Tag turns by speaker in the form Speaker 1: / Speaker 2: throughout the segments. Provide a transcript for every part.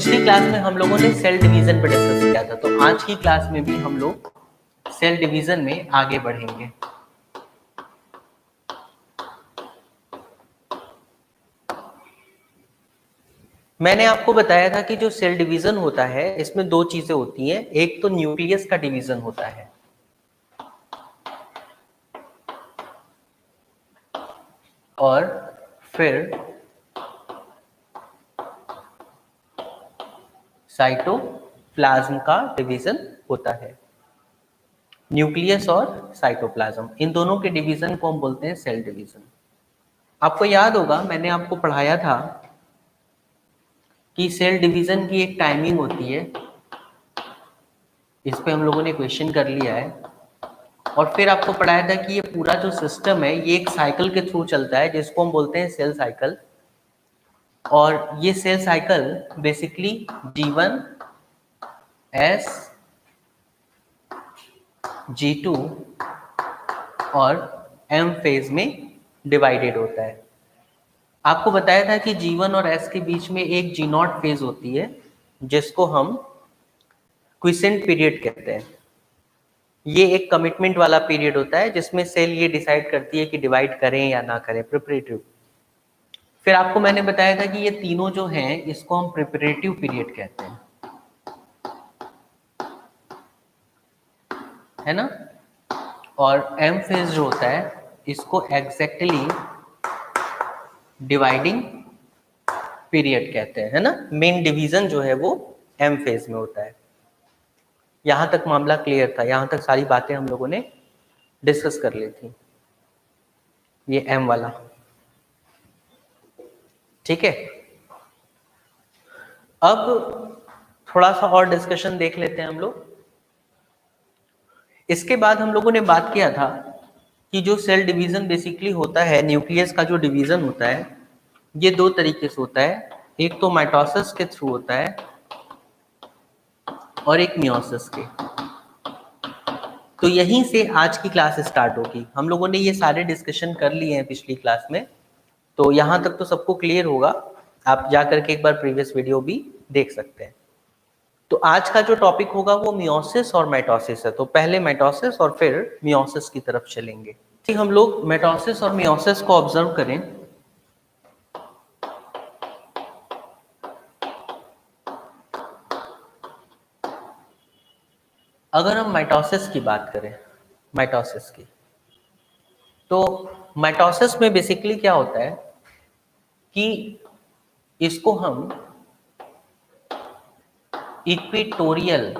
Speaker 1: पिछली क्लास में हम लोगों ने सेल डिवीजन पर डिस्कस किया था, तो आज की क्लास में भी हम लोग सेल डिवीजन में आगे बढ़ेंगे। मैंने आपको बताया था कि जो सेल डिवीजन होता है इसमें दो चीजें होती हैं, एक तो न्यूक्लियस का डिवीजन होता है और फिर साइटोप्लाज्म का डिवीजन होता है। न्यूक्लियस और साइटोप्लाज्म, इन दोनों के डिवीजन को हम बोलते हैं सेल डिवीजन। आपको याद होगा मैंने आपको पढ़ाया था कि सेल डिवीजन की एक टाइमिंग होती है, इस पे हम लोगों ने क्वेश्चन कर लिया है। और फिर आपको पढ़ाया था कि ये पूरा जो सिस्टम है ये एक साइकिल के थ्रू चलता है जिसको हम बोलते हैं सेल साइकिल। और ये cell cycle basically G1 S G2 और M फेज में डिवाइडेड होता है। आपको बताया था कि G1 और S के बीच में एक G0 फेज होती है जिसको हम क्विसेंट पीरियड कहते हैं। ये एक कमिटमेंट वाला पीरियड होता है जिसमें सेल ये डिसाइड करती है कि डिवाइड करें या ना करें, प्रिपरेटिव। फिर आपको मैंने बताया था कि ये तीनों जो हैं इसको हम प्रिपरेटिव पीरियड कहते हैं, है ना। और एम फेज जो होता है इसको एग्जैक्टली डिवाइडिंग पीरियड कहते हैं, है ना। मेन डिवीजन जो है वो एम फेज में होता है। यहां तक मामला क्लियर था, यहां तक सारी बातें हम लोगों ने डिस्कस कर ली थी। ये एम वाला, ठीक है। अब थोड़ा सा और डिस्कशन देख लेते हैं हम लोग। इसके बाद हम लोगों ने बात किया था कि जो सेल डिवीजन बेसिकली होता है, न्यूक्लियस का जो डिवीजन होता है ये दो तरीके से होता है, एक तो माइटोसिस के थ्रू होता है और एक मियोसिस के। तो यहीं से आज की क्लास स्टार्ट होगी। हम लोगों ने ये सारे डिस्कशन कर लिए हैं पिछली क्लास में, तो यहां तक तो सबको क्लियर होगा। आप जाकर के एक बार प्रीवियस वीडियो भी देख सकते हैं। तो आज का जो टॉपिक होगा वो मियोसिस और माइटोसिस है। तो पहले माइटोसिस और फिर मियोसिस की तरफ चलेंगे। ठीक, हम लोग माइटोसिस और मियोसिस को ऑब्जर्व करें। अगर हम माइटोसिस की बात करें, माइटोसिस की, तो माइटोसिस में बेसिकली क्या होता है कि इसको हम इक्वेटोरियल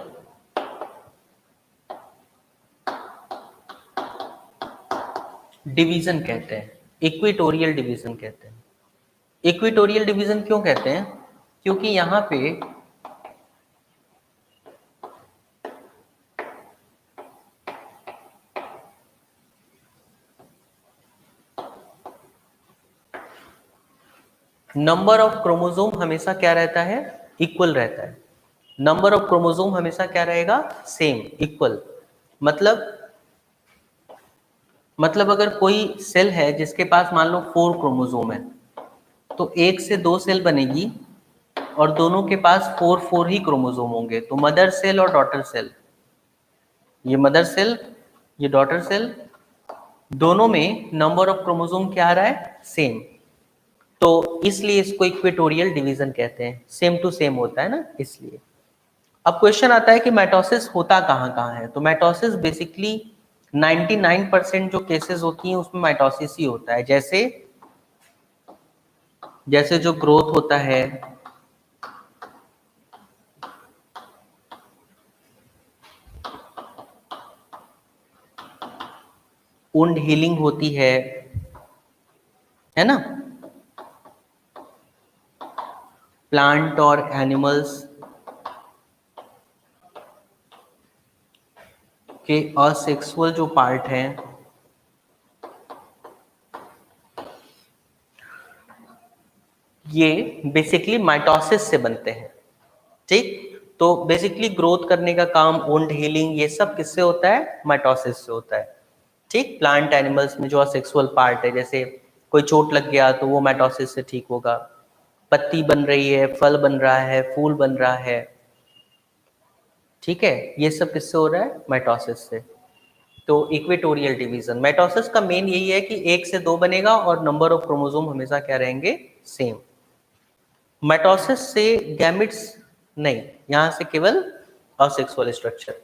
Speaker 1: डिवीजन कहते हैं। इक्वेटोरियल डिवीजन कहते हैं। इक्वेटोरियल डिवीजन क्यों कहते हैं? क्योंकि यहाँ पे नंबर ऑफ क्रोमोसोम हमेशा क्या रहता है? इक्वल रहता है। नंबर ऑफ क्रोमोसोम हमेशा क्या रहेगा? Same, equal. मतलब अगर कोई सेल है जिसके पास मान लो 4 क्रोमोसोम है, तो एक से 2 सेल बनेगी और दोनों के पास 4 ही क्रोमोसोम होंगे। तो मदर सेल और डॉटर सेल, ये मदर सेल ये डॉटर सेल, दोनों में नंबर ऑफ क्रोमोसोम क्या आ रहा है? सेम। तो इसलिए इसको इक्वेटोरियल डिवीजन कहते हैं, सेम टू सेम होता है ना, इसलिए। अब क्वेश्चन आता है कि माइटोसिस होता कहाँ कहाँ है? तो माइटोसिस बेसिकली 99% जो केसेस होती हैं उसमें माइटोसिस ही होता है। जैसे जो ग्रोथ होता है, वुंड हीलिंग होती है ना। प्लांट और एनिमल्स के असेक्सुअल जो पार्ट हैं, ये बेसिकली माइटोसिस से बनते हैं। ठीक, तो बेसिकली ग्रोथ करने का काम, वुंड हीलिंग, ये सब किससे होता है? माइटोसिस से होता है। ठीक, प्लांट एनिमल्स में जो असेक्सुअल पार्ट है, जैसे कोई चोट लग गया तो वो माइटोसिस से ठीक होगा। पत्ती बन रही है, फल बन रहा है, फूल बन रहा है, ठीक है, ये सब किससे हो रहा है? माइटोसिस से। तो इक्वेटोरियल डिवीजन, माइटोसिस का मेन यही है कि 1 से 2 बनेगा और नंबर ऑफ क्रोमोसोम हमेशा क्या रहेंगे? सेम। माइटोसिस से गैमेट्स नहीं, यहां से केवल असेक्सुअल स्ट्रक्चर।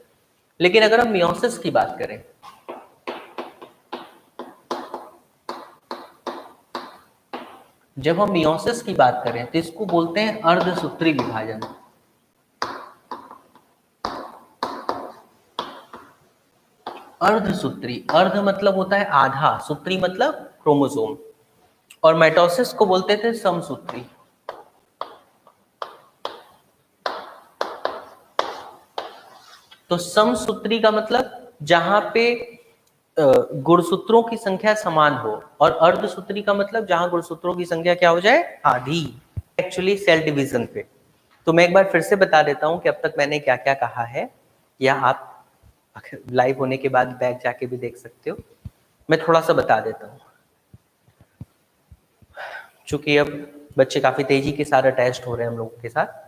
Speaker 1: लेकिन अगर हम मियोसिस की बात करें, जब हम मियोसिस की बात करें तो इसको बोलते हैं अर्धसूत्री विभाजन। अर्धसूत्री, अर्ध मतलब होता है आधा, सूत्री मतलब क्रोमोसोम, और माइटोसिस को बोलते थे समसूत्री। तो समसूत्री का मतलब जहां पे गुणसूत्रों की संख्या समान हो, और अर्धसूत्री का मतलब जहां गुणसूत्रों की संख्या क्या हो जाए? आधी। एक्चुअली सेल डिवीजन पे तो मैं एक बार फिर से बता देता हूं कि अब तक मैंने क्या क्या कहा है, या आप लाइव होने के बाद बैक जाके भी देख सकते हो। मैं थोड़ा सा बता देता हूं, चूंकि अब बच्चे काफी तेजी के साथ अटैच्ड हो रहे हैं हम लोगों के साथ।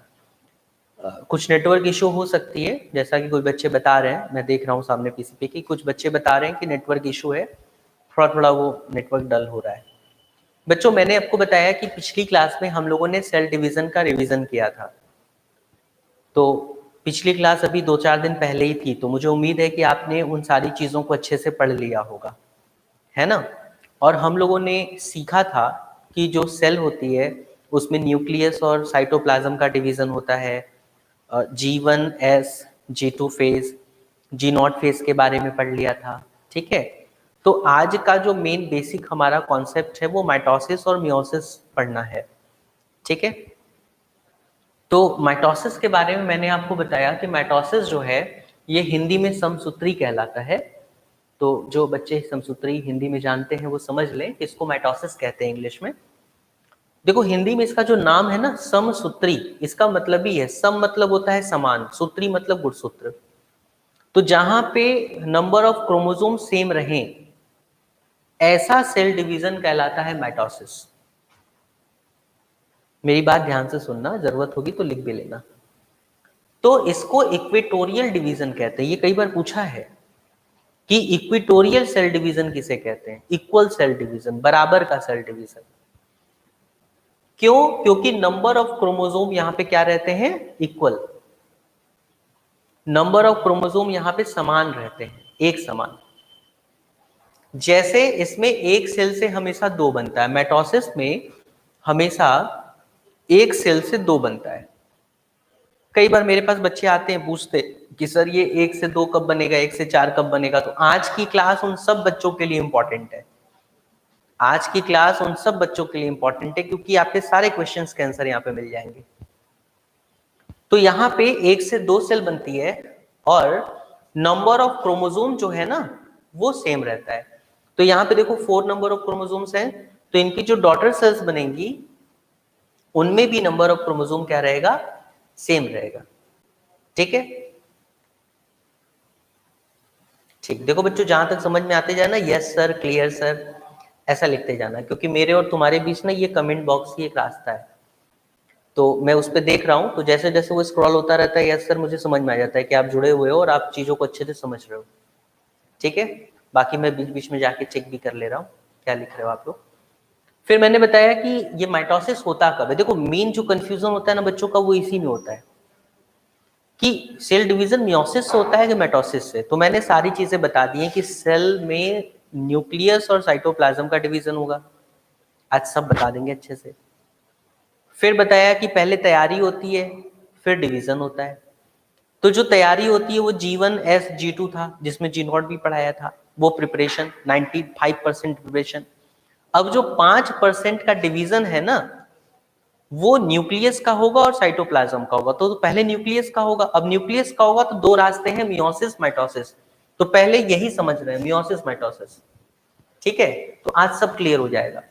Speaker 1: कुछ नेटवर्क इशू हो सकती है, जैसा कि कोई बच्चे बता रहे हैं, मैं देख रहा हूँ सामने पीसी पे कि कुछ बच्चे बता रहे हैं कि नेटवर्क इशू है, थोड़ा थोड़ा वो नेटवर्क डल हो रहा है। बच्चों, मैंने आपको बताया कि पिछली क्लास में हम लोगों ने सेल डिवीजन का रिवीजन किया था। तो पिछली क्लास अभी 2-4 दिन पहले ही थी, तो मुझे उम्मीद है कि आपने उन सारी चीज़ों को अच्छे से पढ़ लिया होगा, है ना। और हम लोगों ने सीखा था कि जो सेल होती है उसमें न्यूक्लियस और साइटोप्लाज्म का डिवीजन होता है, G1S, G2 phase, G0 phase के बारे में पढ़ लिया था, ठीक है। तो आज का जो मेन बेसिक हमारा कॉन्सेप्ट है वो माइटोसिस और मियोसिस पढ़ना है, ठीक है। तो माइटोसिस के बारे में मैंने आपको बताया कि माइटोसिस जो है ये हिंदी में समसूत्री कहलाता है। तो जो बच्चे समसूत्री हिंदी में जानते हैं वो समझ लें कि इसको माइटोसिस कहते हैं इंग्लिश में। देखो हिंदी में इसका जो नाम है ना समसूत्री, इसका मतलब ही है, सम मतलब होता है समान, सूत्री मतलब गुणसूत्र। तो जहां पे नंबर ऑफ क्रोमोसोम सेम रहे ऐसा सेल डिवीजन कहलाता है माइटोसिस। मेरी बात ध्यान से सुनना, जरूरत होगी तो लिख भी लेना। तो इसको इक्वेटोरियल डिवीजन कहते हैं। ये कई बार पूछा है कि इक्वेटोरियल सेल डिवीजन किसे कहते हैं? इक्वल सेल डिवीजन, बराबर का सेल डिवीजन। क्यों? क्योंकि नंबर ऑफ क्रोमोसोम यहां पे क्या रहते हैं? इक्वल। नंबर ऑफ क्रोमोसोम यहां पे समान रहते हैं, एक समान। जैसे इसमें एक सेल से हमेशा 2 बनता है, माइटोसिस में हमेशा एक सेल से 2 बनता है। कई बार मेरे पास बच्चे आते हैं पूछते कि सर ये 1 से 2 कब बनेगा, 1 से 4 कब बनेगा। तो आज की क्लास उन सब बच्चों के लिए इंपॉर्टेंट है। आज की क्लास उन सब बच्चों के लिए इंपॉर्टेंट है क्योंकि आपके सारे क्वेश्चंस के आंसर यहाँ पे मिल जाएंगे। तो यहाँ पे 1 से 2 सेल बनती है और नंबर ऑफ क्रोमोसोम जो है ना वो सेम रहता है। तो यहाँ पे देखो 4 नंबर ऑफ क्रोमोसोम्स हैं, तो इनकी जो डॉटर सेल्स बनेंगी उनमें भी नंबर ऑफ क्रोमोसोम क्या रहेगा? सेम रहेगा, ठीक है। ठीक, देखो बच्चों जहां तक समझ में आते जाए ना, यस सर, क्लियर सर, ऐसा लिखते जाना, क्योंकि मेरे और तुम्हारे बीच ना ये कमेंट बॉक्स ही एक रास्ता है। तो मैं उस पर देख रहा हूँ, तो जैसे जैसे वो स्क्रॉल होता रहता है, यस सर, मुझे समझ में आ जाता है कि आप जुड़े हुए हो और आप चीजों को अच्छे से समझ रहे हो, ठीक है। बाकी मैं बीच बीच में जाके चेक भी कर ले रहा हूँ क्या लिख रहे हो आप लोग। फिर मैंने बताया कि ये माइटोसिस होता कब है। देखो मेन जो कंफ्यूजन होता है ना बच्चों का वो इसी में होता है कि सेल डिवीजन मियोसिस से होता है कि माइटोसिस से। तो मैंने सारी चीजें बता दी हैं कि सेल में न्यूक्लियस और साइटोप्लाज्म का डिवीजन होगा, आज सब बता देंगे अच्छे से। फिर बताया कि पहले तैयारी होती है फिर डिवीजन होता है। तो जो तैयारी होती है वो G1S G2 था, जिसमें G0 भी पढ़ाया था, वो प्रिपरेशन 95% प्रिपरेशन। अब जो 5% का डिवीजन है ना वो न्यूक्लियस का होगा और साइटोप्लाज्म का होगा। तो पहले न्यूक्लियस का होगा। अब न्यूक्लियस का होगा तो 2 रास्ते हैं, मियोसिस माइटोसिस। तो पहले यही समझ रहे हैं, मियोसिस माइटोसिस, ठीक है। तो आज सब क्लियर हो जाएगा।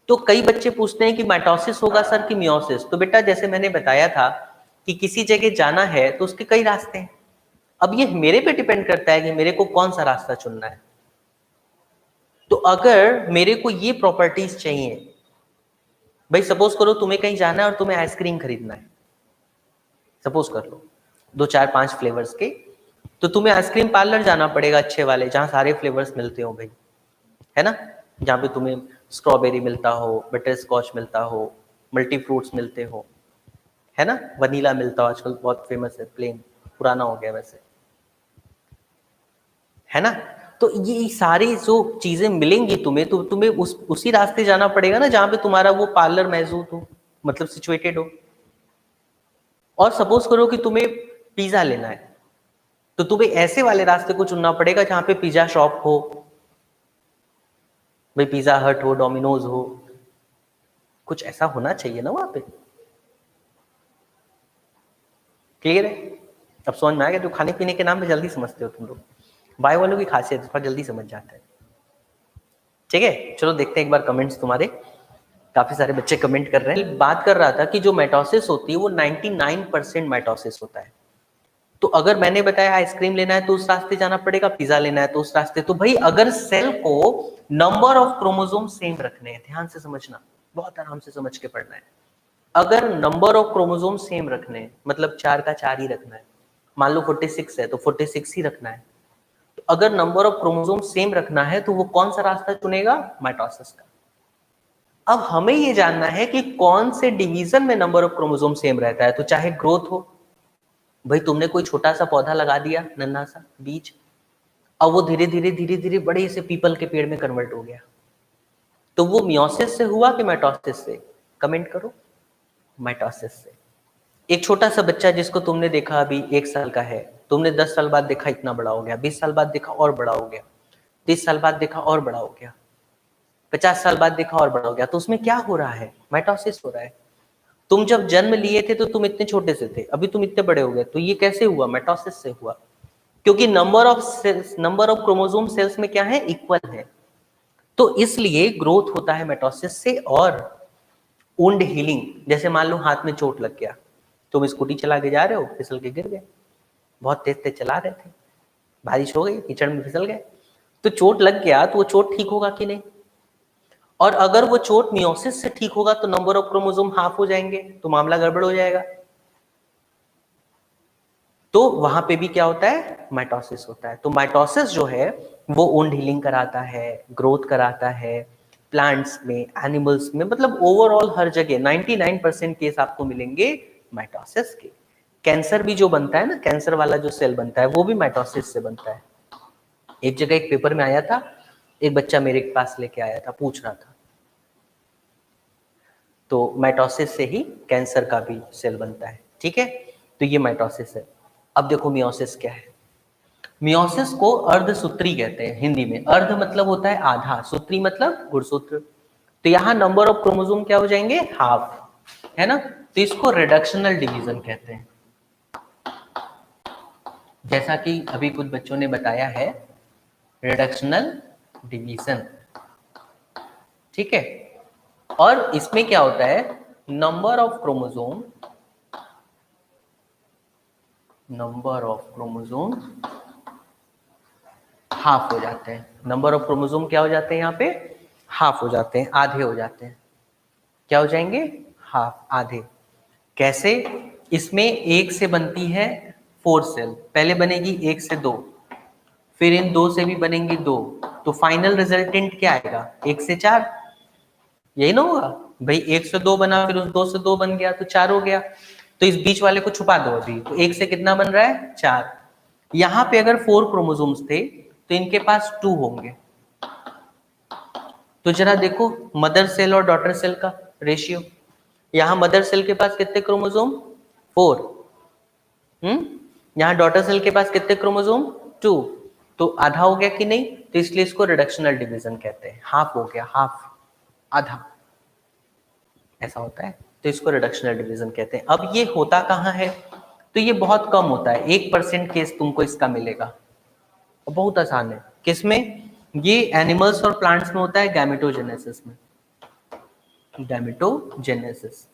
Speaker 1: तो कई बच्चे पूछते हैं कि माइटोसिस होगा सर कि मियोसिस। तो बेटा जैसे मैंने बताया था कि किसी जगह जाना है तो उसके कई रास्ते हैं। अब ये मेरे पे डिपेंड करता है कि मेरे को कौन सा रास्ता चुनना है। तो अगर मेरे को ये प्रॉपर्टीज चाहिए भाई सपोज करो तुम्हें कहीं जाना है और तुम्हें आइसक्रीम खरीदना है, सपोज कर लो 2 4 5 फ्लेवर्स के, तो तुम्हें आइसक्रीम पार्लर जाना पड़ेगा अच्छे वाले, जहाँ सारे फ्लेवर्स मिलते हो भाई, है ना, जहाँ पे तुम्हें स्ट्रॉबेरी मिलता हो, बटर स्कॉच मिलता हो, मल्टी फ्रूट्स मिलते हो, है ना, वनीला मिलता हो, आजकल बहुत फेमस है, प्लेन पुराना हो गया वैसे, है ना। तो ये सारी जो चीजें मिलेंगी तुम्हें, तो तुम्हें उसी रास्ते जाना पड़ेगा ना जहाँ पे तुम्हारा वो पार्लर मौजूद हो, मतलब सिचुएटेड हो। और सपोज करो कि तुम्हें पिज्जा लेना है, तो तुम्हें ऐसे वाले रास्ते को चुनना पड़ेगा जहाँ पे पिज्जा शॉप हो, भाई पिज्जा हट हो, डोमिनोज हो, कुछ ऐसा होना चाहिए ना वहां पे। क्लियर है? अब समझ में आ गया? जो खाने पीने के नाम पे जल्दी समझते हो तुम लोग, बाय वालों की खासियत थोड़ा जल्दी समझ जाता है। ठीक है, चलो देखते हैं एक बार कमेंट्स तुम्हारे। काफी सारे बच्चे कमेंट कर रहे हैं। बात कर रहा था कि जो माइटोसिस होती है वो 99% माइटोसिस होता है। तो अगर मैंने बताया आइसक्रीम लेना है तो उस रास्ते जाना पड़ेगा, पिज्जा लेना है तो उस रास्ते। तो भाई अगर सेल को नंबर ऑफ क्रोमोसोम सेम रखने हैं, ध्यान से समझना, बहुत आराम से समझ के पढ़ना है। अगर नंबर ऑफ क्रोमोसोम सेम रखने हैं, मतलब 4 का 4 ही रखना है, मान लो 46 है तो 46 ही रखना है। तो अगर नंबर ऑफ क्रोमोसोम सेम रखना है तो वो कौन सा रास्ता चुनेगा? माइटोसिस का। अब हमें ये जानना है कि कौन से डिवीजन में नंबर ऑफ क्रोमोसोम सेम रहता है। तो चाहे ग्रोथ हो, भाई तुमने कोई छोटा सा पौधा लगा दिया, नन्हा सा बीज, अब वो धीरे धीरे धीरे धीरे बड़े से पीपल के पेड़ में कन्वर्ट हो गया, तो वो मियोसिस से हुआ कि माइटोसिस से? कमेंट करो। माइटोसिस से। एक छोटा सा बच्चा जिसको तुमने देखा अभी 1 साल का है, तुमने 10 साल बाद देखा इतना बड़ा हो गया, 20 साल बाद देखा और बड़ा हो गया, 30 साल बाद देखा और बड़ा हो गया, 50 साल बाद देखा और बड़ा हो गया, तो उसमें क्या हो रहा है? माइटोसिस हो रहा है। तुम जब जन्म लिए थे तो तुम इतने छोटे से थे, अभी तुम इतने बड़े हो गए, तो ये कैसे हुआ? माइटोसिस से हुआ, क्योंकि नंबर ऑफ क्रोमोसोम सेल्स में क्या है? इक्वल है। तो इसलिए ग्रोथ होता है माइटोसिस से। और वुंड हीलिंग, जैसे मान लो हाथ में चोट लग गया, तुम स्कूटी चला के जा रहे हो, फिसल के गिर गए, बहुत तेज तेज चला रहे थे, बारिश हो गई, कीचड़ में फिसल गए, तो चोट लग गया, तो वो चोट ठीक होगा कि नहीं? और अगर वो चोट मियोसिस से ठीक होगा तो नंबर ऑफ क्रोमोसोम हाफ हो जाएंगे, तो मामला गड़बड़ हो जाएगा। तो वहां पे भी क्या होता है? माइटोसिस होता है। तो माइटोसिस जो है वो वुंड हीलिंग कराता है, ग्रोथ कराता है, प्लांट्स में, एनिमल्स में, मतलब ओवरऑल हर जगह 99% केस आपको मिलेंगे माइटोसिस के। कैंसर भी जो बनता है ना, कैंसर वाला जो सेल बनता है वो भी माइटोसिस से बनता है। एक जगह एक पेपर में आया था, एक बच्चा मेरे पास लेके आया था, पूछ रहा था, तो माइटोसिस से ही कैंसर का भी सेल बनता है। ठीक है, तो ये माइटोसिस है। अब देखो मियोसिस क्या है। मियोसिस को अर्धसूत्री कहते हैं हिंदी में। अर्ध मतलब होता है आधा, सूत्री मतलब गुणसूत्र। तो यहाँ नंबर ऑफ क्रोमोसोम क्या हो जाएंगे? हाफ, है ना। तो इसको रिडक्शनल डिवीजन कहते हैं, जैसा कि अभी कुछ बच्चों ने बताया है, रिडक्शनल डिवीजन। ठीक है, और इसमें क्या होता है? नंबर ऑफ क्रोमोसोम हाफ हो जाते हैं। नंबर ऑफ क्रोमोसोम क्या हो जाते हैं? यहाँ पे हाफ हो जाते हैं, आधे हो जाते हैं। क्या हो जाएंगे? हाफ, आधे। कैसे? इसमें एक से बनती है 4 सेल, पहले बनेगी 1 से 2, फिर इन 2 से भी बनेंगी 2, तो फाइनल रिजल्टेंट क्या आएगा? 1 से 4। यही ना होगा भाई? 1 से 2 बना, फिर उस 2 से 2 बन गया, तो 4 हो गया। तो इस बीच वाले को छुपा दो अभी, तो 1 से कितना बन रहा है? 4। यहाँ पे अगर 4 क्रोमोसोम्स थे तो इनके पास 2 होंगे। तो जरा देखो मदर सेल और डॉटर सेल का रेशियो। यहाँ मदर सेल के पास कितने क्रोमोसोम? 4। यहाँ डॉटर सेल के पास कितने क्रोमोसोम? 2। तो आधा हो गया कि नहीं? तो इसलिए इसको रिडक्शनल डिवीजन कहते हैं। हाफ हो गया, हाफ, आधा, ऐसा होता है। तो इसको रिडक्शनल डिवीजन कहते हैं। अब ये होता कहाँ है? तो ये बहुत कम होता है, 1% केस तुमको इसका मिलेगा। बहुत आसान है। किसमें? ये एनिमल्स और प्लांट्स में होता है, गैमेटोजेनेसिस में। गैमेटोजेनेसिस।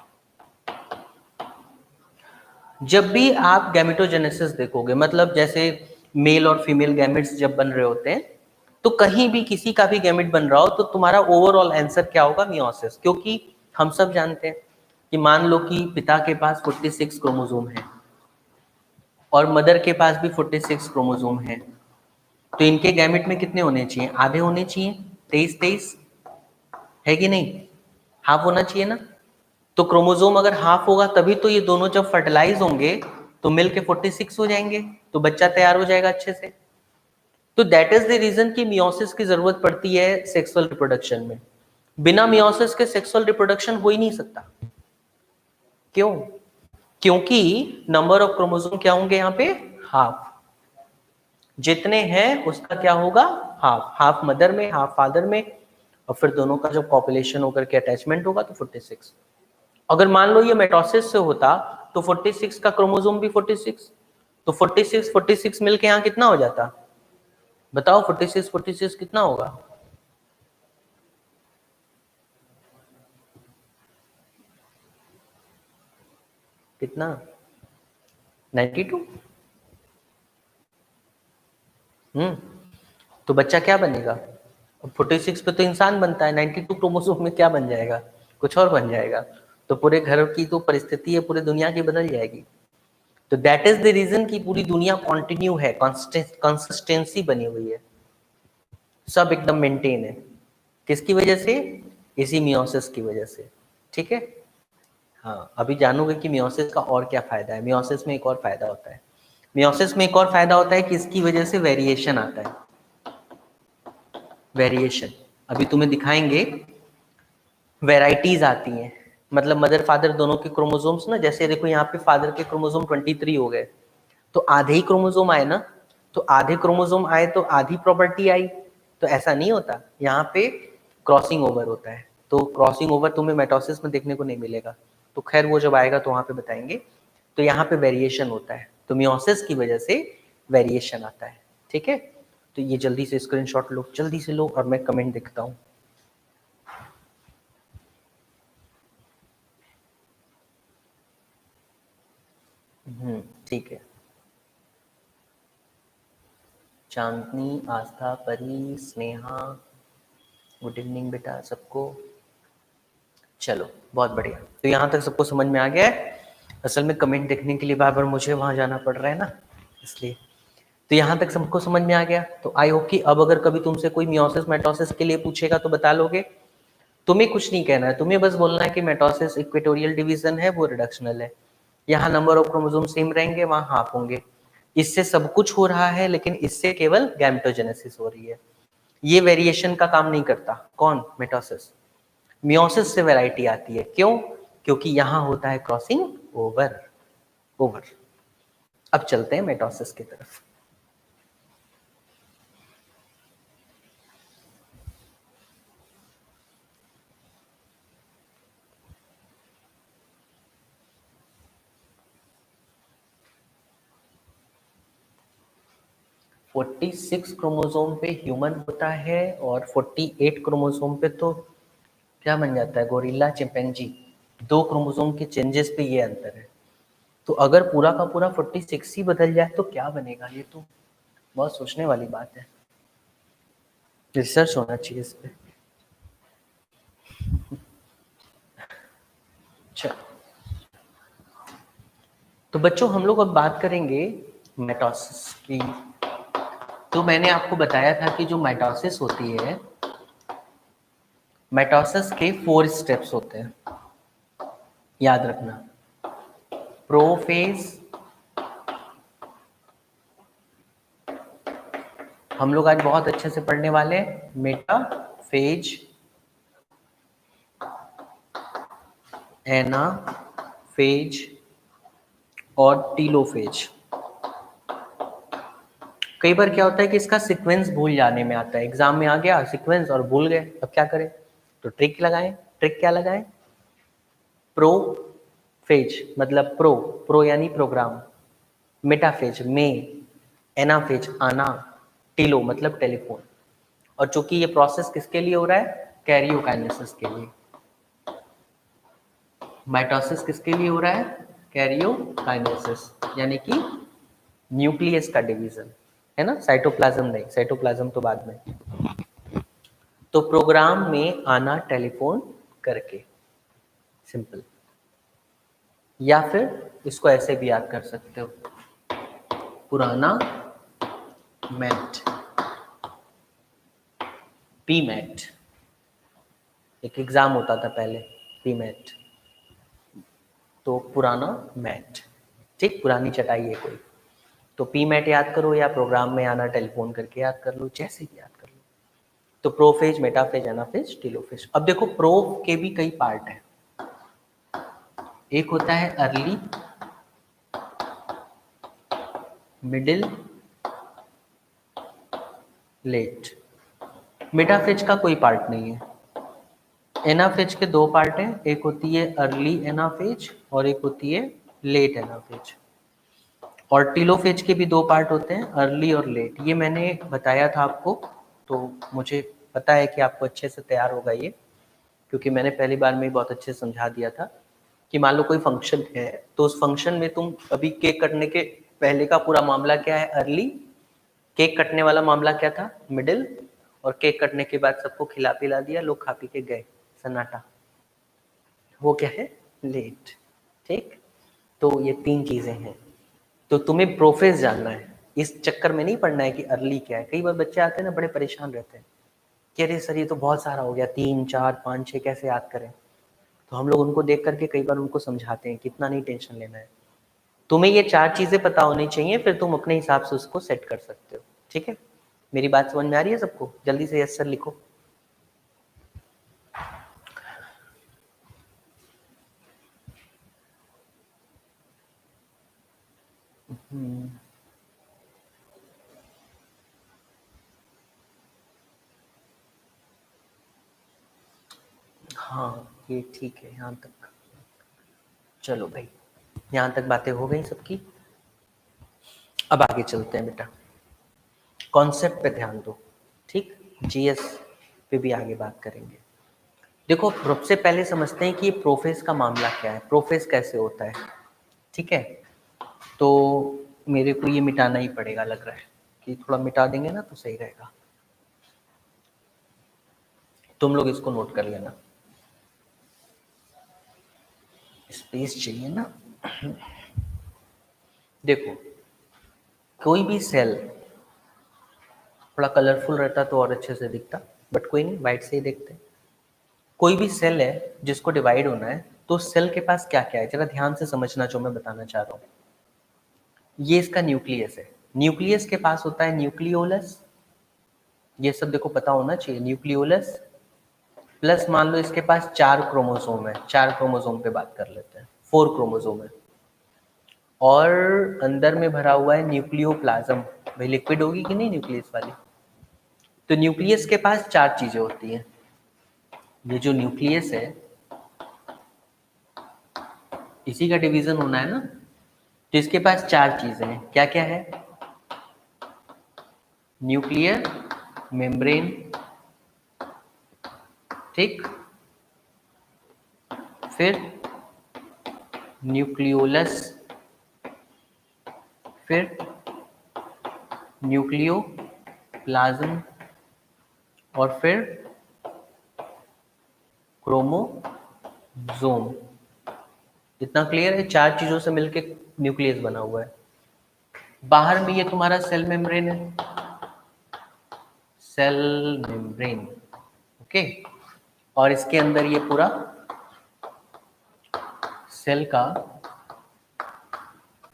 Speaker 1: जब भी आप गैमेटोजेनेसिस देखोगे, मतलब जैसे मेल और फीमेल गैमेट्स जब बन रहे होते हैं, तो कहीं भी किसी का भी गैमेट बन रहा हो तो तुम्हारा ओवरऑल आंसर क्या होगा? मियोसिस। क्योंकि हम सब जानते हैं कि मान लो कि पिता के पास 46 क्रोमोसोम है और मदर के पास भी 46 क्रोमोसोम है, तो इनके गैमेट में कितने होने चाहिए? आधे होने चाहिए, 23-23, है कि नहीं? हाफ होना चाहिए ना। तो क्रोमोसोम अगर हाफ होगा तभी तो ये दोनों जब फर्टिलाइज होंगे तो मिलके 46 हो जाएंगे, तो बच्चा तैयार हो जाएगा अच्छे से। तो दैट इज द रीजन कि मियोसिस की जरूरत पड़ती है सेक्सुअल रिप्रोडक्शन में। बिना मियोसिस के सेक्सुअल रिप्रोडक्शन हो ही नहीं सकता। क्यों? क्योंकि नंबर ऑफ क्रोमोसोम क्या होंगे यहाँ पे? हाफ। जितने हैं उसका क्या होगा? हाफ। हाफ मदर में, हाफ फादर में, और फिर दोनों का जब पॉपुलेशन होकर के अटैचमेंट होगा तो 46। अगर मान लो ये मेटोसिस से होता तो 46 का क्रोमोसोम भी 46, तो 46 मिलके यहाँ कितना हो जाता? बताओ 46 कितना होगा? कितना? 92। तो बच्चा क्या बनेगा? 46 पे तो इंसान बनता है, 92 क्रोमोसोम में क्या बन जाएगा? कुछ और बन जाएगा। तो पूरे घर की तो परिस्थिति है पूरी दुनिया की बदल जाएगी। तो दैट इज द रीजन कि पूरी दुनिया कॉन्टिन्यू है, कंसिस्टेंसी बनी हुई है, सब एकदम मेंटेन है। किसकी वजह से? इसी मियोसिस की वजह से। ठीक है। हाँ, अभी जानोगे कि मियोसिस का और क्या फायदा है। मियोसिस में एक और फायदा होता है, मियोसिस में एक और फायदा होता है कि इसकी वजह से वेरिएशन आता है। वेरिएशन अभी तुम्हें दिखाएंगे, वेराइटीज आती हैं। मतलब मदर फादर दोनों के क्रोमोसोम्स ना, जैसे देखो यहाँ पे फादर के क्रोमोसोम 23 हो गए, तो आधे ही क्रोमोसोम आए ना, तो आधे क्रोमोसोम आए तो आधी प्रॉपर्टी आई। तो ऐसा नहीं होता, यहाँ पे क्रॉसिंग ओवर होता है। तो क्रॉसिंग ओवर तुम्हें मेटोसिस में देखने को नहीं मिलेगा, तो खैर वो जब आएगा तो वहां पे बताएंगे। तो यहाँ पे वेरिएशन होता है, तो मियोसिस की वजह से वेरिएशन आता है। ठीक है, तो ये जल्दी से स्क्रीनशॉट लो, जल्दी से लो, और मैं कमेंट देखता हूँ। ठीक है। चांदनी, आस्था, परी, स्नेहा, गुड इवनिंग बेटा सबको। चलो बहुत बढ़िया, तो यहाँ तक सबको समझ में आ गया है। असल में कमेंट देखने के लिए बार बार मुझे वहां जाना पड़ रहा है ना, इसलिए। तो यहाँ तक सबको समझ में आ गया। तो आई होप कि अब अगर कभी तुमसे कोई मियोसिस मेटोसिस के लिए पूछेगा तो बता लोगे। तुम्हें कुछ नहीं कहना है, तुम्हें बस बोलना है कि मेटोसिस इक्वेटोरियल डिवीजन है, वो रिडक्शनल है। यहाँ नंबर ऑफ क्रोमोसोम सेम रहेंगे, वहां हाफ होंगे। इससे सब कुछ हो रहा है, लेकिन इससे केवल गैमेटोजेनेसिस हो रही है। ये वेरिएशन का काम नहीं करता। कौन? मेटोसिस। मियोसिस से वैरायटी आती है। क्यों? क्योंकि यहां होता है क्रॉसिंग ओवर। ओवर। अब चलते हैं मेटोसिस की तरफ। फोर्टी 46 क्रोमोसोम पे ह्यूमन होता है, और 48 क्रोमोसोम पे तो क्या बन जाता है? Gorilla, chimpanzee. 2 क्रोमोसोम के चेंजेस पे ये अंतर है। तो अगर पूरा का पूरा 46 ही बदल जाए तो क्या बनेगा? ये तो बहुत सोचने वाली बात है, रिसर्च होना चाहिए इस पे। चलो, तो बच्चों हम लोग अब बात करेंगे मेटोसिस की। तो मैंने आपको बताया था कि जो माइटोसिस होती है, माइटोसिस के 4 स्टेप्स होते हैं, याद रखना। प्रोफेज, हम लोग आज बहुत अच्छे से पढ़ने वाले हैं। मेटाफेज, एनाफेज और टीलोफेज। कई बार क्या होता है कि इसका सीक्वेंस भूल जाने में आता है, एग्जाम में आ गया सीक्वेंस और भूल गए, अब क्या करें? तो ट्रिक लगाएं। ट्रिक क्या लगाएं? प्रोफेज मतलब प्रो, प्रो यानी प्रोग्राम, मेटाफेज में, एनाफेज आना, टीलो मतलब टेलीफोन। और चूंकि ये प्रोसेस किसके लिए हो रहा है? कैरियोकाइनेसिस के लिए। माइटोसिस किसके लिए हो रहा है? कैरियोकाइनेसिस, यानी कि न्यूक्लियस का डिवीजन, है ना, साइटोप्लाज्म नहीं, साइटोप्लाज्म तो बाद में। तो प्रोग्राम में आना टेलीफोन करके। सिंपल। या फिर इसको ऐसे भी याद कर सकते हो, पुराना मैट, पी मैट, एक एग्जाम होता था पहले, पी मैट, तो पुराना मैट, ठीक, पुरानी चटाई है कोई, तो पी मैट याद करो या प्रोग्राम में आना टेलीफोन करके याद कर लो, जैसे भी याद कर लो। तो प्रोफेज, मेटाफेज, एनाफेज, टेलोफेज। अब देखो प्रो के भी कई पार्ट हैं। एक होता है अर्ली, मिडिल, लेट। मेटाफेज का कोई पार्ट नहीं है। एनाफेज के दो पार्ट हैं, एक होती है अर्ली एनाफेज और एक होती है लेट एनाफेज। और टीलोफेज के भी दो पार्ट होते हैं, अर्ली और लेट। ये मैंने बताया था आपको, तो मुझे पता है कि आपको अच्छे से तैयार होगा ये, क्योंकि मैंने पहली बार में ही बहुत अच्छे से समझा दिया था कि मान लो कोई फंक्शन है, तो उस फंक्शन में तुम अभी केक कटने के पहले का पूरा मामला क्या है, अर्ली, केक कटने वाला मामला क्या था, मिडिल, और केक कटने के बाद सबको खिला पिला दिया, लोग खा पी के गए, सन्नाटा, वो क्या है, लेट। ठीक, तो ये तीन चीजें हैं। तो तुम्हें प्रोफेस जानना है, इस चक्कर में नहीं पढ़ना है कि अर्ली क्या है। कई बार बच्चे आते हैं ना, बड़े परेशान रहते हैं कि अरे सर ये तो बहुत सारा हो गया, 3 4 5 6 कैसे याद करें। तो हम लोग उनको देख करके कई बार उनको समझाते हैं, कितना नहीं टेंशन लेना है, तुम्हें ये 4 चीजें पता होनी चाहिए, फिर तुम अपने हिसाब से उसको सेट कर सकते हो। ठीक है, मेरी बात समझ में आ रही है सबको? जल्दी से यस सर लिखो। हाँ ये ठीक है, यहाँ तक। चलो भाई, यहाँ तक बातें हो गई सबकी। अब आगे चलते हैं बेटा, कॉन्सेप्ट पे ध्यान दो। ठीक, जीएस पे भी आगे बात करेंगे। देखो सबसे पहले समझते हैं कि प्रोफेस का मामला क्या है, प्रोफेस कैसे होता है। ठीक है, तो मेरे को ये मिटाना ही पड़ेगा, लग रहा है कि थोड़ा मिटा देंगे ना तो सही रहेगा। तुम लोग इसको नोट कर लेना, स्पेस चाहिए ना। देखो कोई भी सेल थोड़ा कलरफुल रहता तो और अच्छे से दिखता, बट कोई नहीं, वाइट से ही देखते हैं। कोई भी सेल है जिसको डिवाइड होना है, तो सेल के पास क्या क्या है, जरा ध्यान से समझना जो मैं बताना चाह रहा हूँ। ये इसका न्यूक्लियस है, न्यूक्लियस के पास होता है न्यूक्लियोलस, ये सब देखो पता होना चाहिए, न्यूक्लियोलस प्लस मान लो इसके पास 4 क्रोमोसोम है, 4 क्रोमोसोम पे बात कर लेते हैं, 4 क्रोमोसोम है, और अंदर में भरा हुआ है न्यूक्लियोप्लाज्म। भाई लिक्विड होगी कि नहीं न्यूक्लियस वाली? तो न्यूक्लियस के पास 4 चीजें होती हैं। ये जो न्यूक्लियस है, इसी का डिवीजन होना है ना, तो इसके पास 4 चीजें हैं, क्या क्या है, न्यूक्लियर मेम्ब्रेन, ठीक, फिर न्यूक्लियोलस, फिर न्यूक्लियोप्लाज्म, और फिर क्रोमोसोम। इतना क्लियर है? 4 चीजों से मिलके न्यूक्लियस बना हुआ है। बाहर में ये तुम्हारा सेल मेम्ब्रेन है, सेल मेम्ब्रेन, ओके, और इसके अंदर ये पूरा सेल का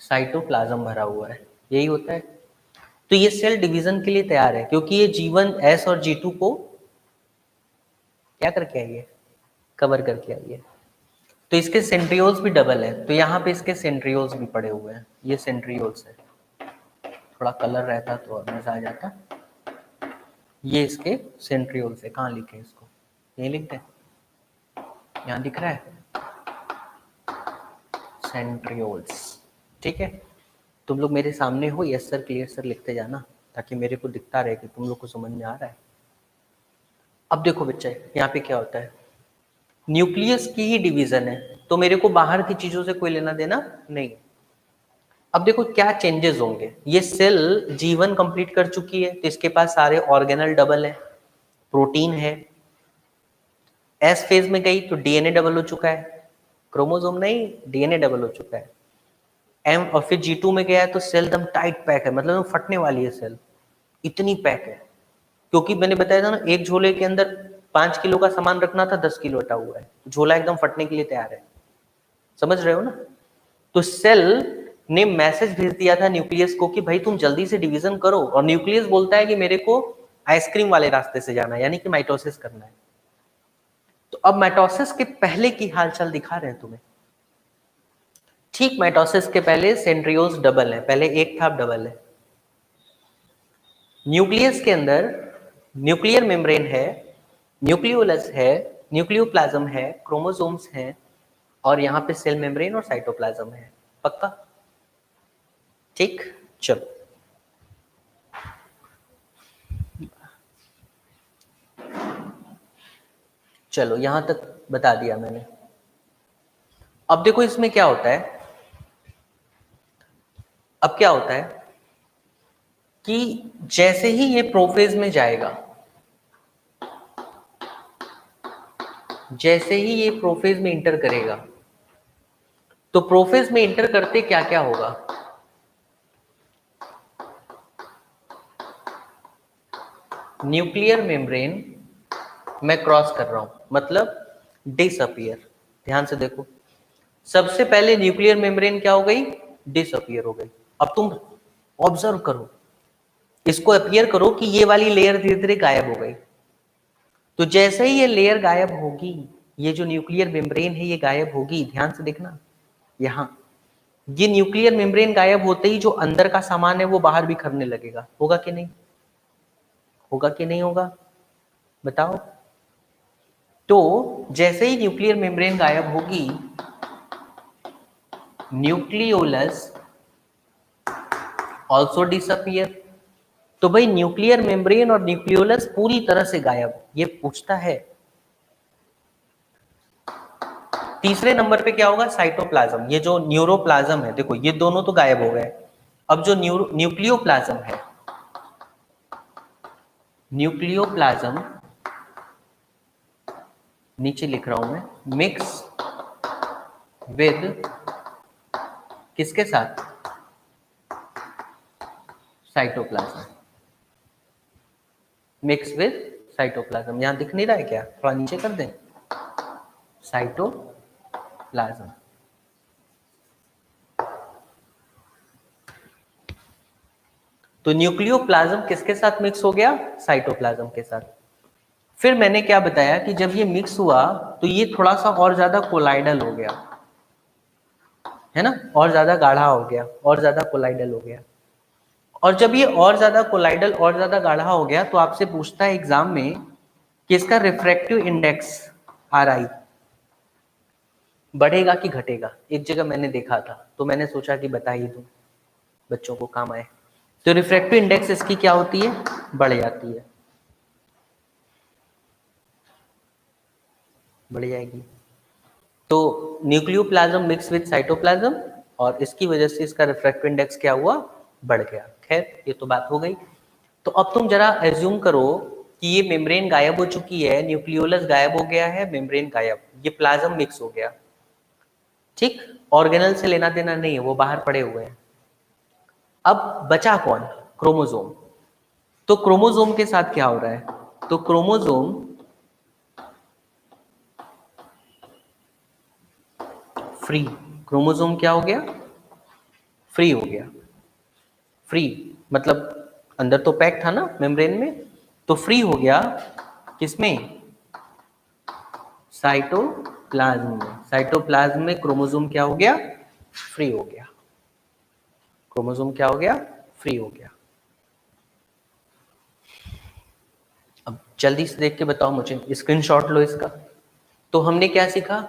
Speaker 1: साइटोप्लाज्म भरा हुआ है, यही होता है। तो ये सेल डिवीजन के लिए तैयार है, क्योंकि ये G1 S और G2 को क्या करके आई है, कवर करके आई है। तो इसके सेंट्रियोल्स भी डबल है, तो यहाँ पे इसके सेंट्रियोल्स भी पड़े हुए हैं, ये सेंट्रियोल्स है। थोड़ा कलर रहता तो और मजा आ जाता। ये इसके सेंट्रियोल्स है, कहाँ लिखे इसको, यही लिखते हैं, यहाँ दिख रहा है सेंट्रियोल्स। ठीक है, तुम लोग मेरे सामने हो, यस सर क्लियर सर लिखते जाना, ताकि मेरे को दिखता रहे कि तुम लोग को समझ में आ रहा है। अब देखो बच्चे, यहाँ पे क्या होता है, न्यूक्लियस की ही डिवीजन है, तो मेरे को बाहर की चीजों से कोई लेना देना नहीं। अब देखो क्या चेंजेस होंगे, ये सेल G1 कंप्लीट कर चुकी है, तो इसके पास सारे ऑर्गेनल डबल है, प्रोटीन है। एस फेज में गई तो डीएनए डबल हो चुका है, क्रोमोसोम नहीं, डीएनए डबल हो चुका है। एम और फिर G2 में गया है तो सेल एकदम टाइट पैक है, मतलब फटने वाली है सेल, इतनी पैक है। क्योंकि मैंने बताया था ना, एक झोले के अंदर 5 किलो का सामान रखना था, 10 किलो हटा हुआ है, झोला एकदम फटने के लिए तैयार है। समझ रहे हो ना? तो सेल ने मैसेज भेज दिया था न्यूक्लियस को कि भाई तुम जल्दी से डिवीजन करो, और न्यूक्लियस बोलता है कि मेरे को आइसक्रीम वाले रास्ते से जाना है, यानी कि माइटोसिस करना है। तो अब माइटोसिस के पहले की हालचाल दिखा रहे हैं तुम्हें। ठीक माइटोसिस के पहले सेंट्रियोल्स डबल है, पहले एक था अब डबल है। न्यूक्लियस के अंदर न्यूक्लियर मेम्ब्रेन है, न्यूक्लियोलस है, न्यूक्लियोप्लाज्म है, क्रोमोसोम्स हैं, और यहाँ पे सेल मेम्ब्रेन और साइटोप्लाज्म है। पक्का? ठीक, चलो चलो यहां तक बता दिया मैंने। अब देखो इसमें क्या होता है, अब क्या होता है कि जैसे ही ये प्रोफेज में जाएगा, जैसे ही ये प्रोफेज में इंटर करेगा, तो प्रोफेज में इंटर करते क्या क्या होगा? न्यूक्लियर मेम्ब्रेन मैं क्रॉस कर रहा हूं, मतलब डिसअपियर। ध्यान से देखो, सबसे पहले न्यूक्लियर मेम्ब्रेन क्या हो गई? डिसअपियर हो गई। अब तुम ऑब्जर्व करो, इसको अपीयर करो कि ये वाली लेयर धीरे धीरे गायब हो गई। तो जैसे ही ये लेयर गायब होगी, ये जो न्यूक्लियर मेम्ब्रेन है ये गायब होगी। ध्यान से देखना, यहां ये न्यूक्लियर मेम्ब्रेन गायब होते ही जो अंदर का सामान है वो बाहर बिखरने लगेगा। होगा कि नहीं? होगा कि नहीं होगा? बताओ। तो जैसे ही न्यूक्लियर मेम्ब्रेन गायब होगी, न्यूक्लियोलस ऑल्सो डिसअपियर। तो भाई न्यूक्लियर मेम्ब्रेन और न्यूक्लियोलस पूरी तरह से गायब। ये पूछता है तीसरे नंबर पे क्या होगा? साइटोप्लाज्म। ये जो न्यूरोप्लाज्म है, देखो ये दोनों तो गायब हो गए। अब जो न्यूक्लियोप्लाज्म है, न्यूक्लियोप्लाज्म नीचे लिख रहा हूं मैं, मिक्स विद किसके साथ? साइटोप्लाज्म। Mix with cytoplasm. यहां दिख नहीं रहा है क्या? थोड़ा नीचे कर दें, साइटोप्लाज्म। तो न्यूक्लियोप्लाज्म किसके साथ मिक्स हो गया? साइटोप्लाज्म के साथ। फिर मैंने क्या बताया कि जब ये मिक्स हुआ तो ये थोड़ा सा और ज्यादा कोलाइडल हो गया, है ना? और ज्यादा गाढ़ा हो गया, और ज्यादा कोलाइडल हो गया। और जब ये और ज्यादा कोलाइडल और ज्यादा गाढ़ा हो गया तो आपसे पूछता है एग्जाम में कि इसका रिफ्रैक्टिव इंडेक्स RI बढ़ेगा कि घटेगा। एक जगह मैंने देखा था तो मैंने सोचा कि बता ही दूं, बच्चों को काम आए। तो रिफ्रैक्टिव इंडेक्स इसकी क्या होती है? बढ़ जाती है, बढ़ जाएगी। तो न्यूक्लियोप्लाज्म मिक्स विद साइटोप्लाज्म, और इसकी वजह से इसका रिफ्रैक्टिव इंडेक्स क्या हुआ? बढ़ गया। खैर ये तो बात हो गई। तो अब तुम जरा एज्यूम करो कि ये मेम्ब्रेन गायब हो चुकी है, न्यूक्लियोलस गायब हो गया है, मेम्ब्रेन गायब, ये प्लाज्म मिक्स हो गया। ठीक, ऑर्गेनल से लेना देना नहीं है, वो बाहर पड़े हुए हैं। अब बचा कौन? क्रोमोसोम। तो क्रोमोसोम के साथ क्या हो रहा है? तो क्रोमोसोम फ्री। क्रोमोसोम क्या हो गया? फ्री हो गया। फ्री मतलब अंदर तो पैक था ना मेम्ब्रेन में, तो फ्री हो गया। किसमें? साइटोप्लाज्म में। साइटोप्लाज्म में क्रोमोसोम क्या हो गया? फ्री हो गया। क्रोमोसोम क्या हो गया? फ्री हो गया। अब जल्दी से देख के बताओ मुझे, स्क्रीनशॉट लो इसका। तो हमने क्या सीखा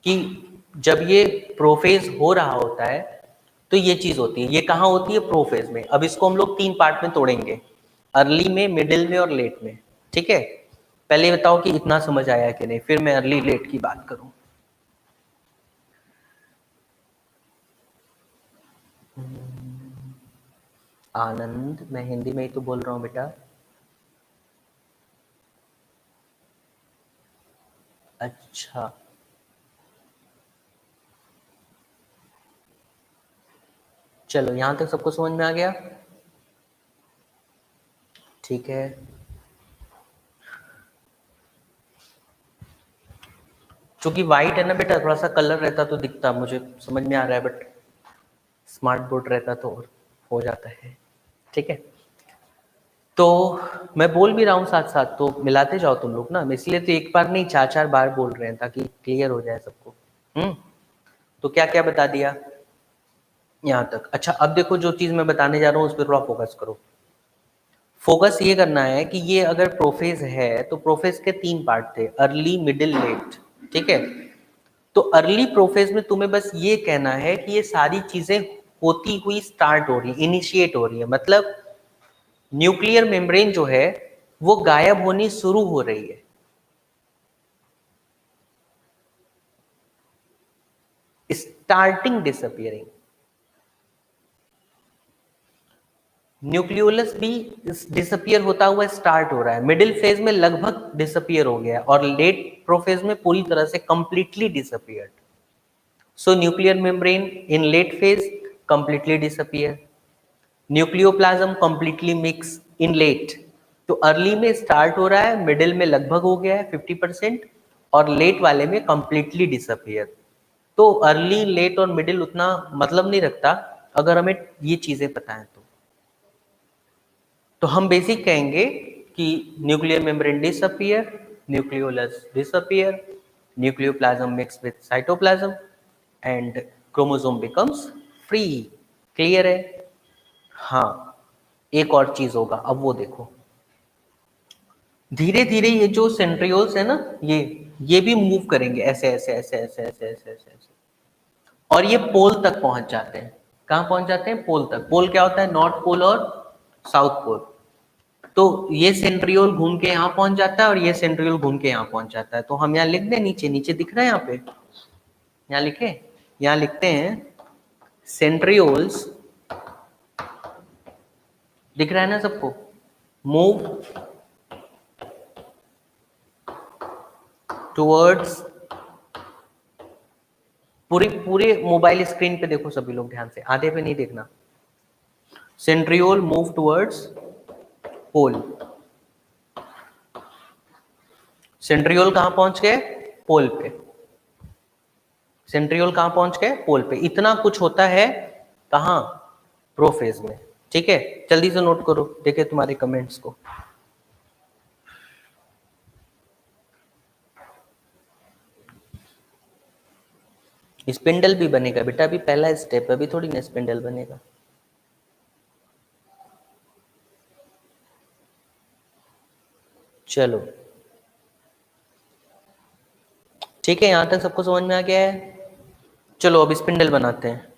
Speaker 1: कि जब ये प्रोफेज हो रहा होता है तो ये चीज होती है। ये कहाँ होती है? प्रोफेज में। अब इसको हम लोग 3 पार्ट में तोड़ेंगे, अर्ली में, मिडिल में और लेट में। ठीक है, पहले बताओ कि इतना समझ आया कि नहीं, फिर मैं अर्ली लेट की बात करूं। आनंद, मैं हिंदी में ही तो बोल रहा हूँ बेटा। अच्छा, चलो यहां तक सबको समझ में आ गया? ठीक है। चूंकि वाइट है ना बेटा, थोड़ा सा कलर रहता तो दिखता, मुझे समझ में आ रहा है, बट स्मार्ट बोर्ड रहता तो और हो जाता है। ठीक है, तो मैं बोल भी रहा हूँ साथ साथ, तो मिलाते जाओ तुम लोग ना, इसलिए तो एक बार नहीं 4-4 बार बोल रहे हैं ताकि क्लियर हो जाए सबको। तो क्या क्या बता दिया यहाँ तक? अच्छा, अब देखो जो चीज मैं बताने जा रहा हूँ उस पर थोड़ा फोकस करो। फोकस ये करना है कि ये अगर प्रोफेज है तो प्रोफेज के 3 पार्ट थे, अर्ली, मिडिल, लेट। ठीक है, तो अर्ली प्रोफेज में तुम्हें बस ये कहना है कि ये सारी चीजें होती हुई स्टार्ट हो रही है, इनिशिएट हो रही है, मतलब न्यूक्लियर मेम्ब्रेन जो है वो गायब होनी शुरू हो रही है। Starting disappearing. न्यूक्लियोलस भी डिसअपियर होता हुआ स्टार्ट हो रहा है, मिडिल फेज में लगभग डिसअपियर हो गया है, और लेट प्रोफेज में पूरी तरह से completely disappeared. So nuclear membrane in late phase completely disappear, nucleoplasm completely mix in late. तो अर्ली में स्टार्ट हो रहा है, मिडिल में लगभग हो गया है 50%, और लेट वाले में कंप्लीटली डिसअपियर। तो अर्ली, लेट और मिडिल उतना मतलब नहीं रखता अगर हमें ये चीजें पता है तो हम बेसिक कहेंगे कि nuclear membrane disappear, nucleolus disappear, nucleoplasm mix with cytoplasm and chromosome becomes free. Clear है? हाँ, एक और चीज होगा, अब वो देखो। धीरे धीरे ये जो सेंट्रियोल्स है ना, ये भी मूव करेंगे ऐसे ऐसे ऐसे ऐसे ऐसे ऐसे ऐसे ऐसे, और ये पोल तक पहुंच जाते हैं। कहां पहुंच जाते हैं? पोल तक। पोल क्या होता है? नॉर्थ पोल और साउथ पोल। तो ये सेंट्रियोल घूम के यहाँ पहुंच जाता है और ये सेंट्रियोल घूम के यहाँ पहुंच जाता है। तो हम यहाँ लिख दें, नीचे नीचे दिख रहा है, यहाँ पे यहाँ लिखे, यहाँ लिखते हैं सेंट्रियोल्स, दिख रहा है ना सबको? मूव टुवर्ड्स, पूरे पूरे मोबाइल स्क्रीन पे देखो सभी लोग ध्यान से, आधे पे नहीं देखना। सेंट्रियोल मूव टुवर्ड्स पोल। सेंट्रियोल कहां पहुंच गए? पोल पे। सेंट्रियोल कहां पहुंच गए? पोल पे। इतना कुछ होता है कहां? प्रोफेज में। ठीक है, जल्दी से नोट करो, देखे तुम्हारे कमेंट्स को। स्पिंडल भी बनेगा बेटा, अभी पहला स्टेप है, अभी थोड़ी ना स्पिंडल बनेगा। चलो ठीक है, यहां तक सबको समझ में आ गया है? चलो अब स्पिंडल बनाते हैं।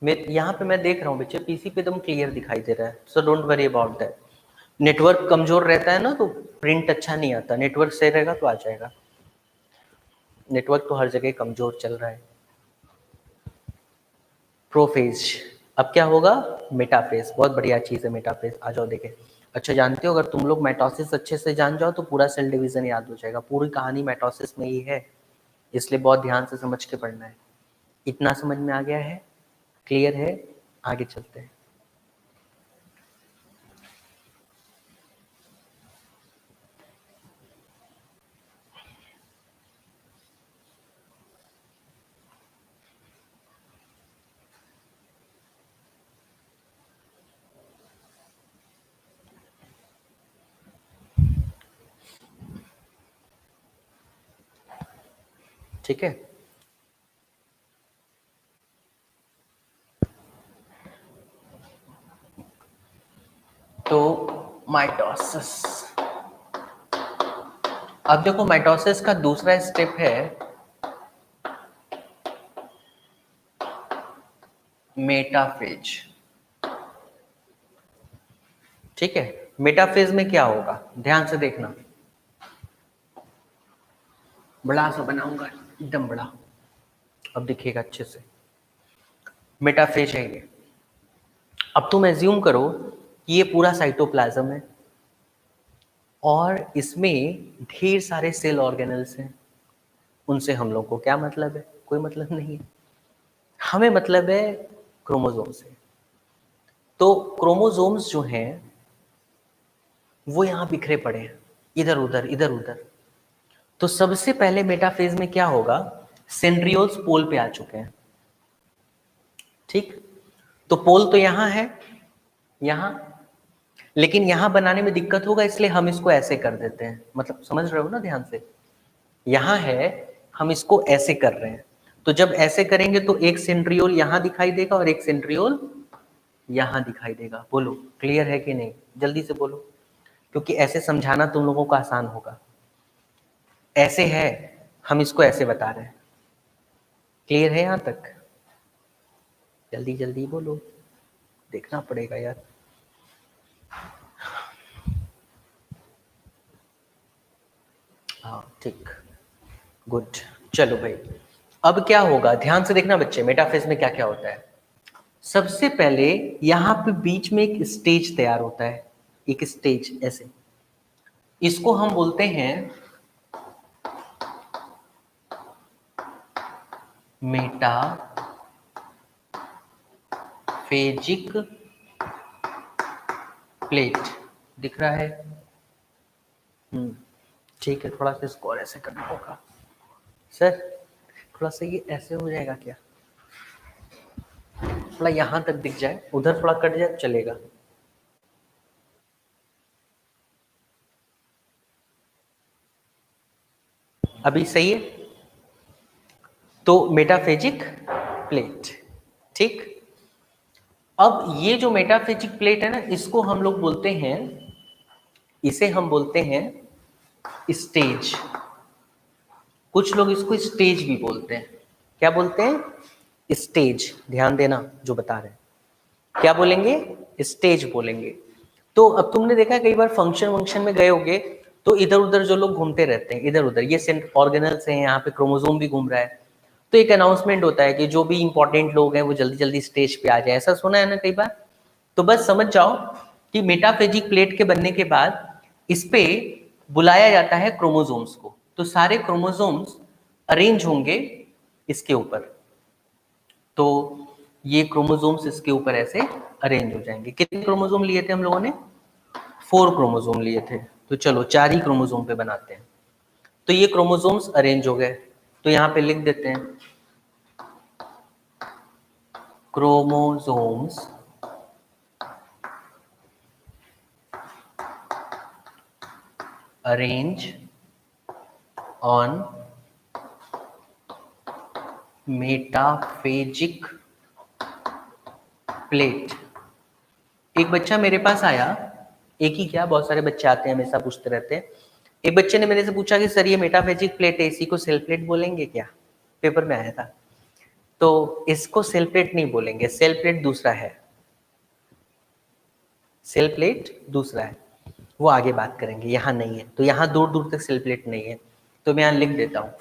Speaker 1: यहाँ पे मैं देख रहा हूँ बच्चे, पीसी पे एकदम क्लियर दिखाई दे रहा है, so don't worry about that. Network कमजोर रहता है ना तो प्रिंट अच्छा नहीं आता, नेटवर्क सही रहेगा तो आ जाएगा। नेटवर्क तो हर जगह कमजोर चल रहा है। प्रोफेज, अब क्या होगा? मेटाफेज। बहुत बढ़िया चीज है मेटाफेज, आ जाओ देखे। अच्छा, जानते हो अगर तुम लोग माइटोसिस अच्छे से जान जाओ तो पूरा सेल डिवीजन याद हो जाएगा, पूरी कहानी माइटोसिस में ही है, इसलिए बहुत ध्यान से समझ के पढ़ना है। इतना समझ में आ गया है? क्लियर है? आगे चलते हैं। ठीक है, तो माइटोसिस, अब देखो माइटोसिस का दूसरा स्टेप है मेटाफेज। ठीक है, मेटाफेज में क्या होगा ध्यान से देखना, बड़ा सा बनाऊंगा एकदम बड़ा, अब दिखेगा अच्छे से। मेटाफेज है ये। अब तुम एज्यूम करो कि ये पूरा साइटोप्लाज्म है और इसमें ढेर सारे सेल ऑर्गेनल्स हैं, उनसे हम लोग को क्या मतलब है? कोई मतलब नहीं है। हमें मतलब है क्रोमोसोम से। तो क्रोमोसोम्स जो हैं वो यहां बिखरे पड़े हैं, इधर उधर इधर उधर। तो सबसे पहले मेटाफेज में क्या होगा, सेंट्रियोल्स पोल पे आ चुके हैं, ठीक। तो पोल तो यहां है, यहां, लेकिन यहां बनाने में दिक्कत होगा, इसलिए हम इसको ऐसे कर देते हैं। मतलब समझ रहे हो ना ध्यान से, यहां है, हम इसको ऐसे कर रहे हैं। तो जब ऐसे करेंगे तो एक सेंट्रियोल यहां दिखाई देगा और एक सेंट्रियोल यहां दिखाई देगा। बोलो क्लियर है कि नहीं, जल्दी से बोलो, क्योंकि ऐसे समझाना तुम लोगों को आसान होगा। ऐसे है, हम इसको ऐसे बता रहे हैं। क्लियर है यहां तक? जल्दी जल्दी बोलो, देखना पड़ेगा यार। हाँ ठीक, गुड। चलो भाई, अब क्या होगा ध्यान से देखना बच्चे, मेटाफेज में क्या क्या होता है। सबसे पहले यहां पे बीच में एक स्टेज तैयार होता है, एक स्टेज ऐसे, इसको हम बोलते हैं मेटाफेजिक प्लेट। दिख रहा है? ठीक है, थोड़ा सा इसको और ऐसे करना होगा। सर थोड़ा सा ये ऐसे हो जाएगा क्या, थोड़ा यहां तक दिख जाए, उधर थोड़ा कट जाए चलेगा। अभी सही है? तो मेटाफेजिक प्लेट, ठीक। अब ये जो मेटाफेजिक प्लेट है ना, इसको हम लोग बोलते हैं, इसे हम बोलते हैं स्टेज। कुछ लोग इसको स्टेज भी बोलते हैं। क्या बोलते हैं? स्टेज। ध्यान देना जो बता रहे हैं, क्या बोलेंगे? स्टेज बोलेंगे। तो अब तुमने देखा कई बार फंक्शन वंक्शन में गए होगे, तो इधर उधर जो लोग घूमते रहते हैं, इधर उधर, ये सेंट ऑर्गेनल्स हैं, यहाँ पे क्रोमोसोम भी घूम रहा है, तो एक अनाउंसमेंट होता है कि जो भी इंपॉर्टेंट लोग हैं वो जल्दी जल्दी स्टेज पे आ जाए। ऐसा सुना है ना कई बार? तो बस समझ जाओ कि मेटाफेजिक प्लेट के बनने के बाद इस पे बुलाया जाता है क्रोमोसोम्स को। तो सारे क्रोमोसोम्स अरेंज होंगे इसके ऊपर। तो ये क्रोमोसोम्स इसके ऊपर ऐसे अरेंज हो जाएंगे। कितने क्रोमोसोम लिए थे हम लोगों ने? 4 क्रोमोसोम लिए थे। तो चलो 4 ही क्रोमोसोम पे बनाते हैं। तो ये क्रोमोसोम्स अरेंज हो गए, तो यहाँ पे लिख देते हैं chromosomes arrange on metaphasic plate. एक बच्चा मेरे पास आया, एक ही क्या बहुत सारे बच्चे आते हैं हमेशा पूछते रहते हैं। एक बच्चे ने मेरे से पूछा कि सर ये मेटाफेजिक प्लेट है, इसी को सेल प्लेट बोलेंगे क्या? पेपर में आया था। तो इसको सेल प्लेट नहीं बोलेंगे, सेल प्लेट दूसरा है, सेल प्लेट दूसरा है, वो आगे बात करेंगे, यहाँ नहीं है। तो यहाँ दूर दूर तक सेल प्लेट नहीं है, तो मैं यहाँ लिख देता हूँ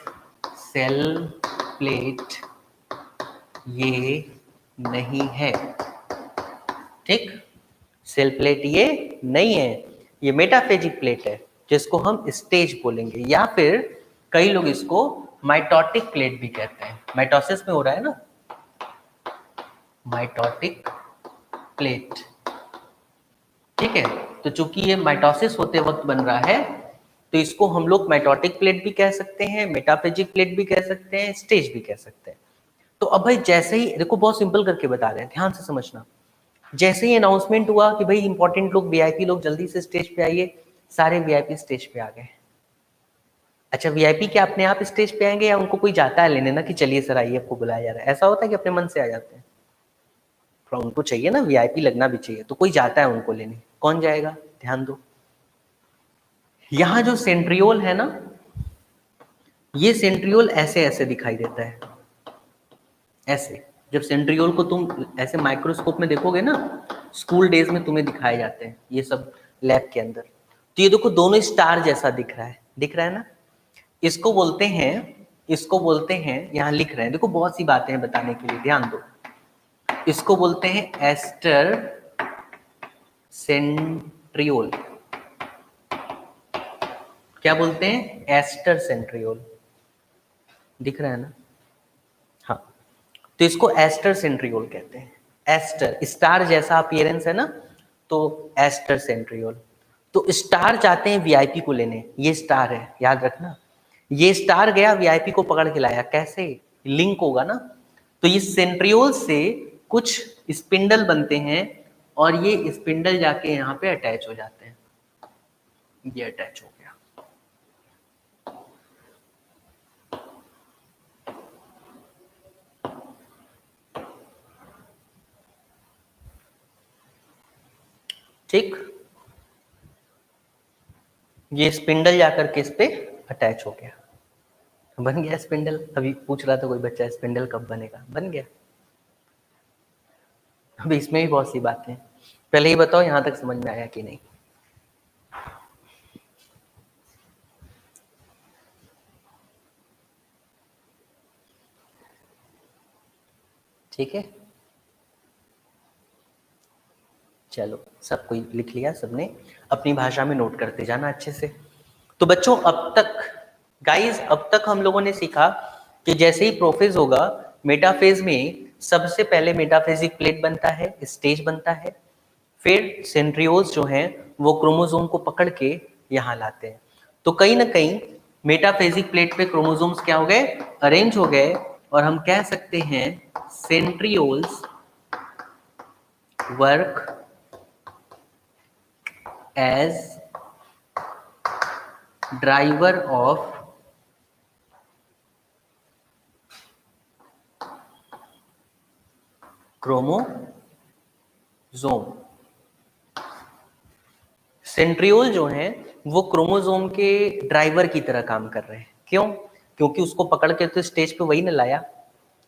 Speaker 1: सेल प्लेट ये नहीं है, ठीक। सेल प्लेट ये नहीं है, ये मेटाफेजिक प्लेट है, जिसको हम स्टेज बोलेंगे, या फिर कई लोग इसको माइटोटिक प्लेट भी कहते हैं। माइटोसिस में हो रहा है ना, माइटोटिक प्लेट, ठीक है। तो चूंकि ये माइटोसिस होते वक्त बन रहा है, तो इसको हम लोग माइटोटिक प्लेट भी कह सकते हैं, मेटाफेजिक प्लेट भी कह सकते हैं, स्टेज भी कह सकते हैं। तो अब भाई जैसे ही देखो, बहुत सिंपल करके बता रहे हैं, ध्यान से समझना। जैसे ही अनाउंसमेंट हुआ कि भाई इंपॉर्टेंट लोग, वीआईपी लोग जल्दी से स्टेज पे आइए, सारे वीआईपी स्टेज पे आ गए। अच्छा, वीआईपी क्या अपने आप स्टेज पे आएंगे, या उनको कोई जाता है लेने ना कि चलिए सर आइए आपको बुलाया जा रहा है? ऐसा होता है कि अपने मन से आ जाते हैं? थोड़ा उनको चाहिए ना, वीआईपी लगना भी चाहिए, तो कोई जाता है उनको लेने। कौन जाएगा? ध्यान दो, यहाँ जो सेंट्रियोल है ना, ये सेंट्रियोल ऐसे ऐसे दिखाई देता है, ऐसे। जब सेंट्रियोल को तुम ऐसे माइक्रोस्कोप में देखोगे ना, स्कूल डेज में तुम्हें दिखाए जाते हैं ये सब लैब के अंदर, तो ये देखो दोनों स्टार जैसा दिख रहा है, दिख रहा है ना। इसको बोलते हैं, इसको बोलते हैं, यहाँ लिख रहे हैं, देखो बहुत सी बातें हैं बताने के लिए, ध्यान दो। इसको बोलते हैं एस्टर सेंट्रियोल। क्या बोलते हैं? Aster centriole. दिख रहा है ना? हाँ। तो इसको एस्टर सेंट्रियोल कहते हैं। एस्टर, स्टार जैसा अपीयरेंस है ना, तो एस्टर सेंट्रियोल। तो स्टार जाते हैं वीआईपी को लेने, ये स्टार है, याद रखना। ये स्टार गया वीआईपी को पकड़ के लाया, कैसे? लिंक होगा ना। तो ये सेंट्रियोल से कुछ स्पिंडल बनते हैं और ये स्पिंडल जाके यहाँ पे अटैच हो जाते हैं। ये अटैच हो गया। ठीक, ये स्पिंडल जाकर के इस पे अटैच हो गया, बन गया स्पिंडल। अभी पूछ रहा था कोई बच्चा स्पिंडल कब बनेगा, बन गया। अभी इसमें भी बहुत सी बातें हैं। पहले ये बताओ यहां तक समझ में आया कि नहीं? ठीक है, चलो सब कोई लिख लिया, सबने अपनी भाषा में नोट करते जाना अच्छे से। तो बच्चों अब तक गाइस, अब तक हम लोगों ने सीखा कि जैसे ही प्रोफेज होगा, मेटाफेज में सबसे पहले मेटाफेजिक प्लेट बनता है, स्टेज बनता है, फिर सेंट्रियोल्स जो हैं वो क्रोमोसोम को पकड़ के यहाँ लाते हैं। तो कहीं ना कहीं मेटाफेजिक प्लेट पे क्रोमोसोम्स क्या हो गए? अरेंज हो गए, और हम कह सकते हैं centrioles work as driver of chromosome. Centriole जो है वो क्रोमोसोम के ड्राइवर की तरह काम कर रहे हैं। क्यों? क्योंकि उसको पकड़ के तो स्टेज पे वही न लाया,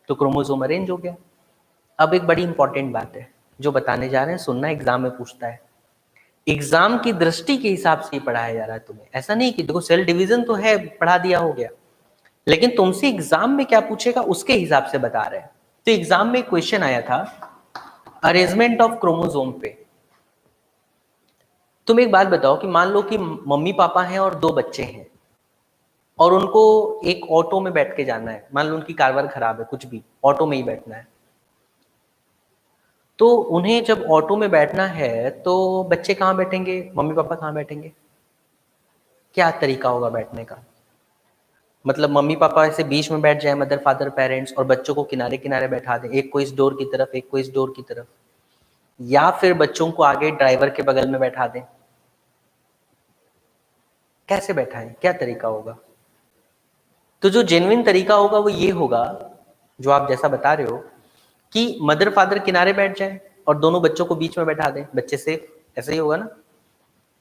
Speaker 1: तो क्रोमोसोम अरेंज हो गया। अब एक बड़ी इंपॉर्टेंट बात है जो बताने जा रहे हैं, सुनना, एग्जाम में पूछता है। एग्जाम की दृष्टि के हिसाब से ही पढ़ाया जा रहा है तुम्हें, ऐसा नहीं कि देखो सेल डिवीजन तो है, पढ़ा दिया हो गया, लेकिन तुमसे एग्जाम में क्या पूछेगा उसके हिसाब से बता रहे हैं। तो एग्जाम में क्वेश्चन आया था अरेंजमेंट ऑफ क्रोमोसोम पे। तुम एक बात बताओ कि मान लो कि मम्मी पापा हैं और 2 बच्चे हैं, और उनको एक ऑटो में बैठ के जाना है। मान लो उनकी कारवार खराब है, कुछ भी, ऑटो में ही बैठना है। तो उन्हें जब ऑटो में बैठना है तो बच्चे कहाँ बैठेंगे, मम्मी पापा कहाँ बैठेंगे? क्या तरीका होगा बैठने का? मतलब मम्मी पापा ऐसे बीच में बैठ जाए, मदर फादर पेरेंट्स, और बच्चों को किनारे किनारे बैठा दें, एक को इस डोर की तरफ, एक को इस डोर की तरफ, या फिर बच्चों को आगे ड्राइवर के बगल में बैठा दें। कैसे बैठाएं, क्या तरीका होगा? तो जो जेन्युइन तरीका होगा वो ये होगा, जो आप जैसा बता रहे हो, कि मदर फादर किनारे बैठ जाए और दोनों बच्चों को बीच में बैठा दें, बच्चे सेफ, ऐसा ही होगा ना।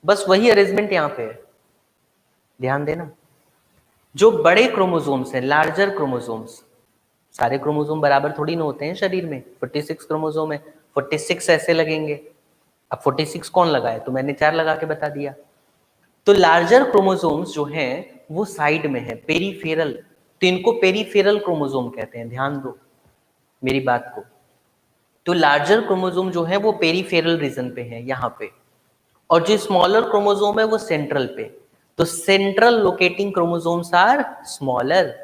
Speaker 1: बस वही अरेंजमेंट यहाँ पे है, ध्यान देना। जो बड़े क्रोमोसोम्स हैं, लार्जर क्रोमोसोम्स, सारे क्रोमोसोम बराबर थोड़ी ना होते हैं शरीर में, 46 क्रोमोसोम है, 46 ऐसे लगेंगे। अब 46 कौन लगाए? तो मैंने 4 लगा के बता दिया। तो लार्जर क्रोमोसोम्स जो हैं वो साइड में है, पेरीफेरल। तो इनको पेरीफेरल क्रोमोसोम कहते हैं, ध्यान दो मेरी बात को। तो लार्जर क्रोमोसोम जो है वो पेरीफेरल रीजन पे है, यहाँ पे, और जो स्मॉलर क्रोमोसोम है वो सेंट्रल पे। तो central locating chromosomes are smaller.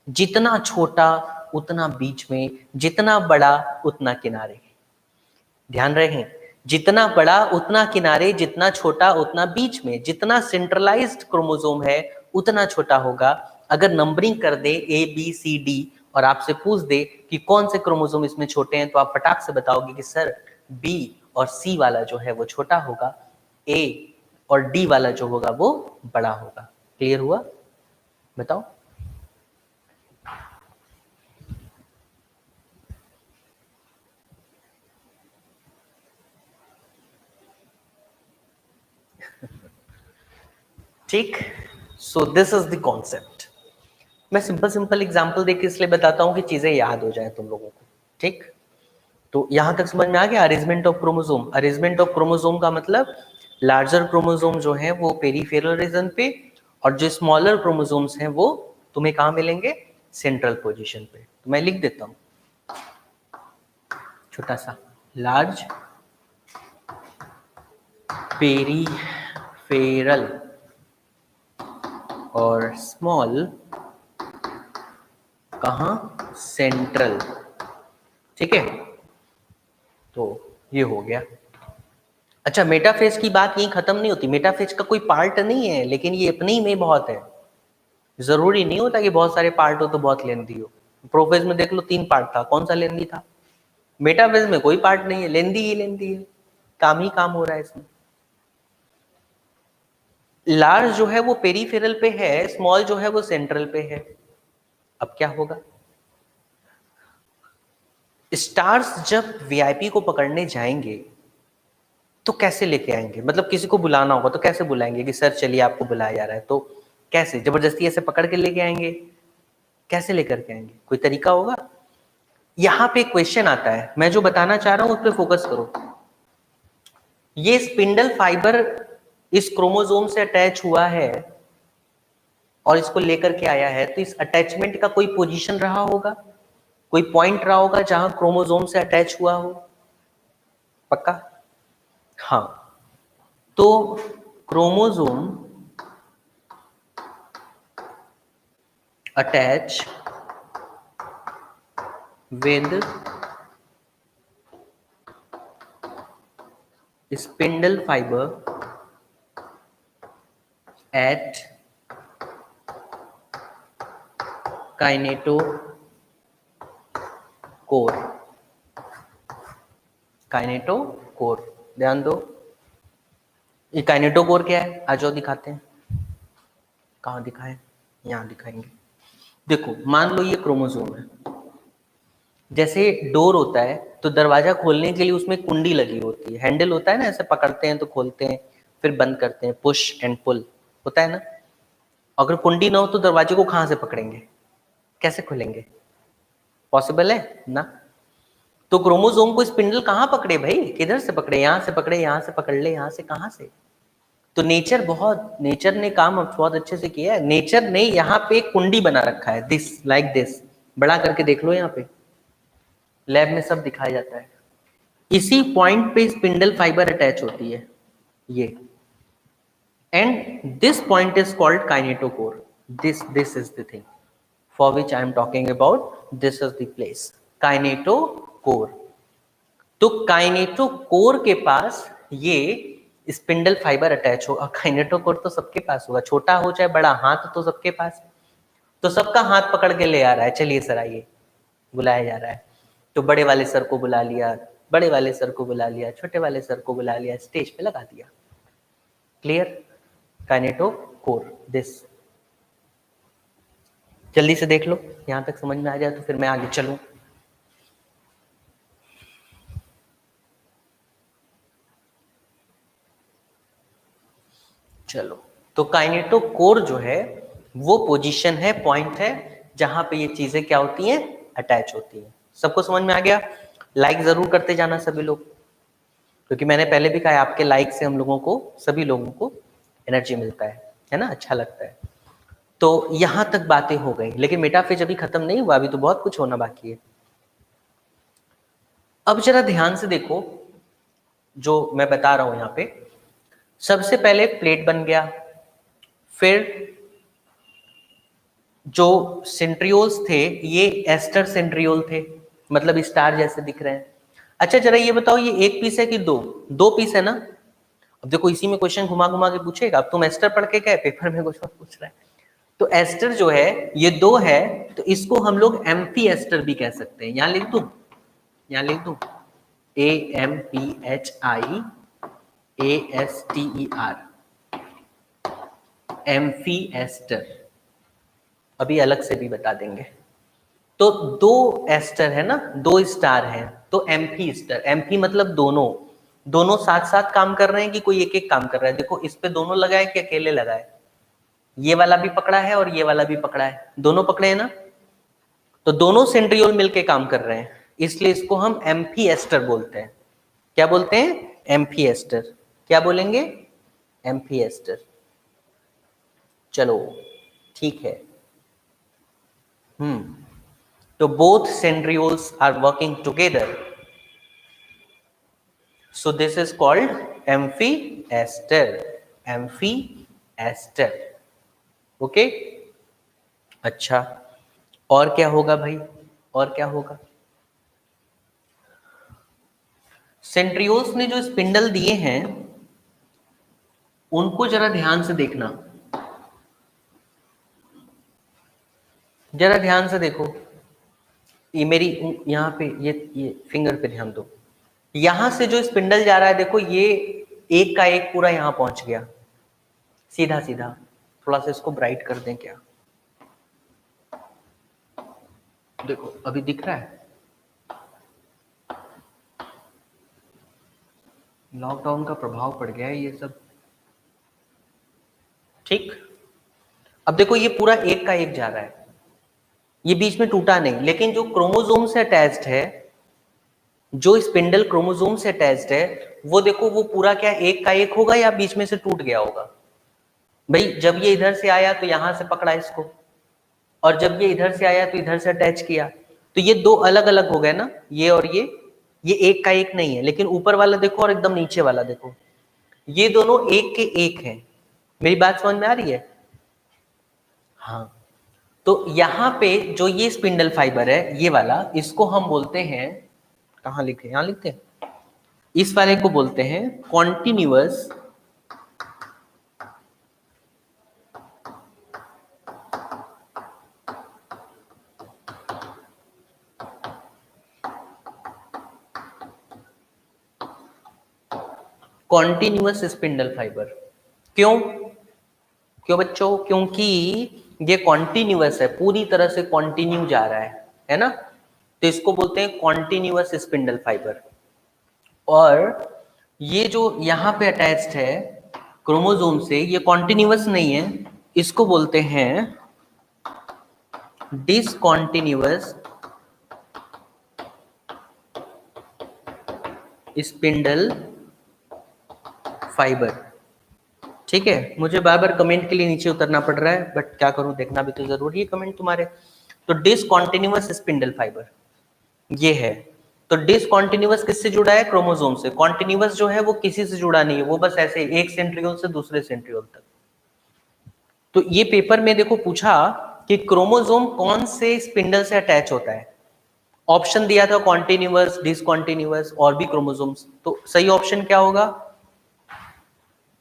Speaker 1: जितना छोटा उतना बीच में, जितना बड़ा उतना किनारे। ध्यान रखें, जितना बड़ा उतना किनारे, जितना छोटा उतना बीच में। जितना सेंट्रलाइज्ड क्रोमोसोम है उतना छोटा होगा। अगर नंबरिंग कर दे ए बी सी डी और आपसे पूछ दे कि कौन से क्रोमोसोम इसमें छोटे हैं, तो आप फटाक से बताओगे कि सर बी और सी वाला जो है वो छोटा होगा, ए और डी वाला जो होगा वो बड़ा होगा। क्लियर हुआ? बताओ। ठीक, so this is the concept. मैं सिंपल सिंपल एग्जांपल देके इसलिए बताता हूँ कि चीजें याद हो जाए तुम लोगों को। ठीक, तो यहां तक समझ में आ गया arrangement of chromosome. Arrangement of chromosome का मतलब लार्जर क्रोमोसोम जो है वो पेरीफेरल रीजन पे, और जो स्मॉलर क्रोमोसोम्स हैं वो तुम्हें कहां मिलेंगे? सेंट्रल पोजीशन पे। तो मैं लिख देता हूं छोटा सा, लार्ज पेरीफेरल और स्मॉल कहां? सेंट्रल। ठीक है, तो ये हो गया। अच्छा, मेटाफेज की बात यहीं खत्म नहीं होती, मेटाफेज का कोई पार्ट नहीं है, लेकिन ये अपने ही में बहुत है। जरूरी नहीं होता कि बहुत सारे पार्ट हो तो बहुत लेंदी हो। प्रोफेज में देख लो 3 पार्ट था, कौन सा लेंदी था? मेटाफेज में कोई पार्ट नहीं है, लेंदी ही लेंदी है, काम ही काम हो रहा है इसमें। लार्ज जो है वो पेरीफेरल पे है, स्मॉल जो है वो सेंट्रल पे है। अब क्या होगा? स्टार्स जब वीआईपी को पकड़ने जाएंगे तो कैसे लेके आएंगे? मतलब किसी को बुलाना होगा तो कैसे बुलाएंगे कि सर चलिए आपको बुलाया जा रहा है, तो कैसे? जबरदस्ती ऐसे पकड़ के लेके आएंगे? कैसे लेकर के आएंगे? कोई तरीका होगा? यहां पे क्वेश्चन आता है, मैं जो बताना चाह रहा हूं उस पर फोकस करो। ये स्पिंडल फाइबर इस क्रोमोसोम से अटैच हुआ है और इसको लेकर के आया है, तो इस अटैचमेंट का कोई पोजीशन रहा होगा, कोई पॉइंट रहा होगा जहां क्रोमोसोम से अटैच हुआ हो? पक्का? हाँ, तो chromosome attach with spindle fibre at kinetochore. Kinetochore, ध्यान दो, ये काइनेटोकोर क्या है? आ जाओ दिखाते हैं। कहाँ दिखाएं? यहाँ दिखाएंगे। देखो, मान लो ये क्रोमोसोम है, जैसे डोर होता है तो दरवाजा खोलने के लिए उसमें कुंडी लगी होती है, हैंडल होता है ना, ऐसे पकड़ते हैं तो खोलते हैं, फिर बंद करते हैं, पुश एंड पुल होता है ना। अगर कुंडी ना हो तो दरवाजे को कहाँ से पकड़ेंगे, कैसे खोलेंगे? पॉसिबल है ना? तो क्रोमोसोम को स्पिंडल कहाँ पकड़े भाई? किधर से पकड़े? यहाँ से पकड़े, यहाँ से पकड़ ले, यहाँ से, कहाँ से? तो नेचर ने काम बहुत अच्छे से किया है। नेचर ने यहाँ पे एक कुंडी बना रखा है, दिस लाइक दिस, बड़ा करके देख लो, यहाँ पे लैब में सब दिखाया जाता है। इसी पॉइंट पे स्पिंडल फाइबर अटैच होती है, ये, and this point is called kinetochore. This is the thing for which I am talking about, this is the place, kinetochore. तो काइनेटोकोर के पास ये स्पिंडल फाइबर अटैच होगा। काइनेटोकोर तो सबके पास होगा, छोटा हो चाहे बड़ा, हाथ तो सबके पास है। तो सबका हाथ पकड़ के ले आ रहा है, चलिए सर आइए, बुलाया जा रहा है। तो बड़े वाले सर को बुला लिया, बड़े वाले सर को बुला लिया, छोटे वाले सर को बुला लिया, स्टेज पे लगा दिया। क्लियर? Kinetochore, this. जल्दी से देख लो, यहां तक समझ में आ जाए तो फिर मैं आगे चलूं। चलो, तो काइनेटोकोर जो है वो पोजीशन है, पॉइंट है, जहां पे ये चीजें क्या होती हैं? अटैच होती हैं। सबको समझ में आ गया? लाइक जरूर करते जाना सभी लोग, क्योंकि मैंने पहले भी कहा आपके लाइक से हम लोगों को, सभी लोगों को एनर्जी मिलता है ना, अच्छा लगता है। तो यहां तक बातें हो गई, लेकिन मेटाफेज अभी खत्म नहीं हुआ, अभी तो बहुत कुछ होना बाकी है। अब जरा ध्यान से देखो जो मैं बता रहा हूं यहां पे। सबसे पहले प्लेट बन गया, फिर जो सेंट्रियोल्स थे ये एस्टर सेंट्रियोल थे, मतलब स्टार जैसे दिख रहे हैं। अच्छा जरा ये बताओ, ये एक पीस है कि दो? दो पीस है ना। अब देखो इसी में क्वेश्चन घुमा घुमा के पूछेगा। अब तुम एस्टर पढ़ के गए, पेपर में कुछ और पूछ रहा है। तो एस्टर जो है ये दो है, तो इसको हम लोग एम्फी एस्टर भी कह सकते हैं। यहां लिख दूं, यहां लिख दूं, AMPHIASTER, एम्फी एस्टर। अभी अलग से भी बता देंगे। तो दो एस्टर है ना, दो स्टार है, तो एम्फी स्टार। एम्फी मतलब दोनों, दोनों साथ साथ काम कर रहे हैं कि कोई एक एक काम कर रहा है? देखो इस पे दोनों लगाए कि अकेले लगाए? ये वाला भी पकड़ा है और ये वाला भी पकड़ा है, दोनों पकड़े हैं ना। तो दोनों सेंट्रियोल मिलके काम कर रहे हैं, इसलिए इसको हम एम्फी एस्टर बोलते हैं। क्या बोलते हैं? Amphi aster. क्या बोलेंगे? Amphi aster. चलो ठीक है। तो both centrioles are working together, so this is called amphiester. Amphiester, okay? अच्छा, और क्या होगा भाई, और क्या होगा? सेंट्रियोल्स ने जो स्पिंडल दिए हैं उनको जरा ध्यान से देखना, जरा ध्यान से देखो। ये मेरी यहाँ पे ये फिंगर पे ध्यान दो। यहां से जो स्पिंडल जा रहा है देखो, ये एक का एक पूरा यहां पहुंच गया सीधा सीधा। थोड़ा सा इसको ब्राइट कर दें क्या, देखो अभी दिख रहा है। लॉकडाउन का प्रभाव पड़ गया है ये सब, ठीक। अब देखो ये पूरा एक का एक जा रहा है, ये बीच में टूटा नहीं, लेकिन जो क्रोमोसोम से अटैच्ड है, जो स्पिंडल क्रोमोसोम से अटैच्ड है, वो देखो वो पूरा क्या एक का एक होगा या बीच में से टूट गया होगा? भाई जब ये इधर से आया तो यहां से पकड़ा इसको, और जब ये इधर से आया तो इधर से अटैच किया, तो ये दो अलग अलग हो गए ना, ये और ये एक का एक नहीं है। लेकिन ऊपर वाला देखो और एकदम नीचे वाला देखो, ये दोनों एक के एक हैं। मेरी बात समझ में आ रही है? हाँ। तो यहाँ पे जो ये स्पिंडल फाइबर है, ये वाला, इसको हम बोलते हैं, कहाँ लिखे, यहाँ लिखते हैं, इस वाले को बोलते हैं कॉन्टिन्यूअस कॉन्टिन्यूअस स्पिंडल फाइबर। क्यों? क्यों बच्चों? क्योंकि ये कॉन्टिन्यूअस है, पूरी तरह से कॉन्टिन्यू जा रहा है ना, तो इसको बोलते हैं कॉन्टिन्यूअस स्पिंडल फाइबर। और ये जो यहाँ पे अटैच्ड है क्रोमोसोम से, ये कॉन्टिन्यूअस नहीं है, इसको बोलते हैं डिसकॉन्टिन्यूअस स्पिंडल फाइबर। ठीक है, मुझे बार बार कमेंट के लिए नीचे उतरना पड़ रहा है, बट क्या करूं, देखना भी तो जरूरी है कमेंट तुम्हारे। तो डिसकॉन्टिन्यूअस स्पिंडल फाइबर ये है। तो डिसकॉन्टिन्यूअस किससे जुड़ा है? क्रोमोसोम से। कॉन्टिन्यूअस जो है वो किसी से जुड़ा नहीं है, वो बस ऐसे एक सेंट्रियोल से दूसरे सेंट्रियोल तक। तो ये पेपर में देखो पूछा कि क्रोमोसोम कौन से स्पिंडल से अटैच होता है, ऑप्शन दिया था कॉन्टिन्यूअस, डिसकॉन्टिन्यूअस और भी क्रोमोसोम्स। तो सही ऑप्शन क्या होगा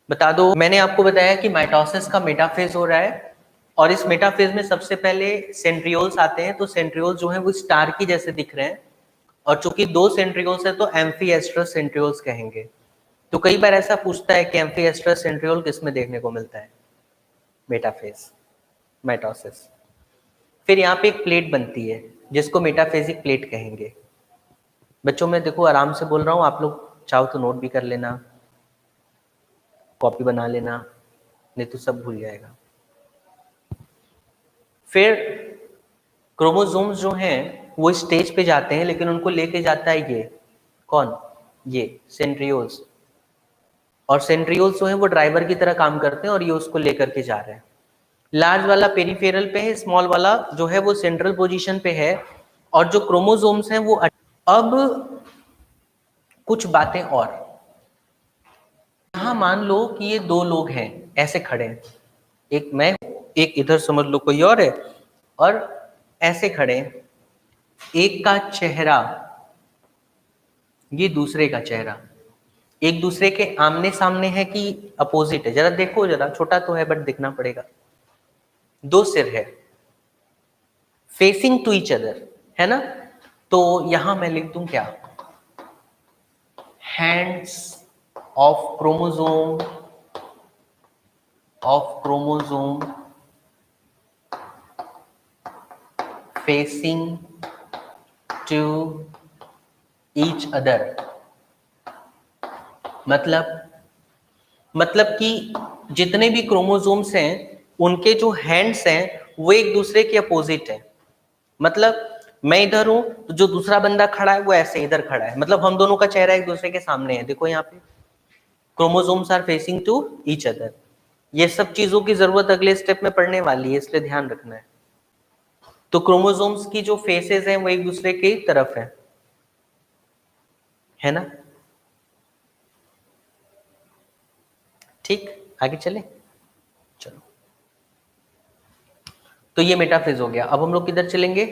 Speaker 1: बता दो। मैंने आपको बताया कि माइटोसिस का मेटाफेज हो रहा है, और इस मेटाफेज में सबसे पहले सेंट्रियोल्स आते हैं। तो सेंट्रियोल्स जो है वो स्टार की जैसे दिख रहे हैं, और चूंकि दो सेंट्रियोल्स है तो एम्फीएस्ट्रस सेंट्रियोल्स कहेंगे। तो कई बार ऐसा पूछता है कि एम्फीएस्ट्रस सेंट्रियोल किस में देखने को मिलता है? Metaphase, mitosis. फिर यहाँ पे एक प्लेट बनती है जिसको मेटाफेजिक प्लेट कहेंगे। बच्चों मैं देखो आराम से बोल रहा हूँ, आप लोग चाहो तो नोट भी कर लेना, कॉपी बना लेना, नहीं तो सब भूल जाएगा। फिर क्रोमोसोम्स जो हैं वो स्टेज पे जाते हैं, लेकिन उनको लेके जाता है ये कौन? ये सेंट्रियोल्स। और सेंट्रियोल्स जो है वो ड्राइवर की तरह काम करते हैं, और ये उसको लेकर के जा रहे हैं। लार्ज वाला पेरिफेरल पे है, स्मॉल वाला जो है वो सेंट्रल पोजीशन पे है। और जो क्रोमोसोम्स हैं वो अब कुछ बातें और। यहां मान लो कि ये दो लोग हैं ऐसे खड़े हैं, एक मैं, एक इधर समझ लो कोई और है, और ऐसे खड़े हैं। एक का चेहरा, ये दूसरे का चेहरा, एक दूसरे के आमने सामने है कि अपोजिट है? जरा देखो, जरा छोटा तो है बट दिखना पड़ेगा। दो सिर है, फेसिंग टू ईच अदर, है ना। तो यहां मैं लिख दूं क्या? Hands of chromosome, of chromosome facing to each other. मतलब कि जितने भी क्रोमोसोम्स हैं उनके जो हैंड्स हैं वो एक दूसरे के अपोजिट है। मतलब मैं इधर हूं तो जो दूसरा बंदा खड़ा है वो ऐसे इधर खड़ा है, मतलब हम दोनों का चेहरा एक दूसरे के सामने है। देखो यहाँ पे chromosomes are facing to each other. ये सब चीजों की जरूरत अगले स्टेप में पड़ने वाली है, इसलिए ध्यान रखना है। तो क्रोमोसोम्स की जो फेसेस हैं वो एक दूसरे की तरफ है ना। ठीक, आगे चले, चलो। तो ये मेटाफेज हो गया। अब हम लोग किधर चलेंगे?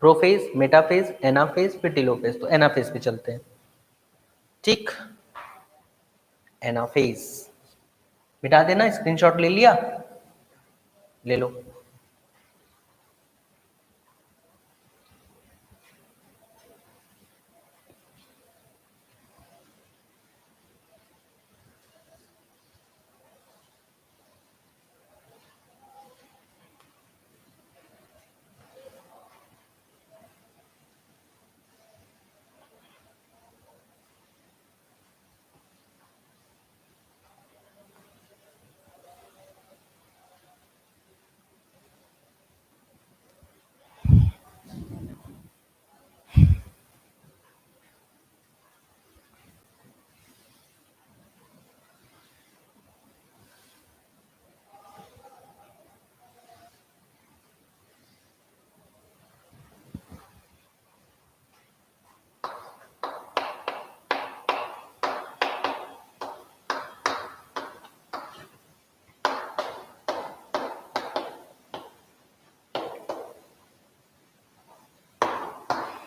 Speaker 1: प्रोफेज, मेटाफेज, एनाफेज, फिर टेलोफेज। तो एनाफेज पे चलते हैं। ठीक, एनाफेज मिटा देना, स्क्रीनशॉट ले लिया, ले लो।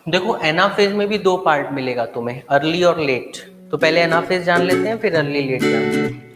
Speaker 1: देखो एनाफेज में भी दो पार्ट मिलेगा तुम्हें, अर्ली और लेट। तो पहले एनाफेज जान लेते हैं, फिर अर्ली लेट जान लेते हैं।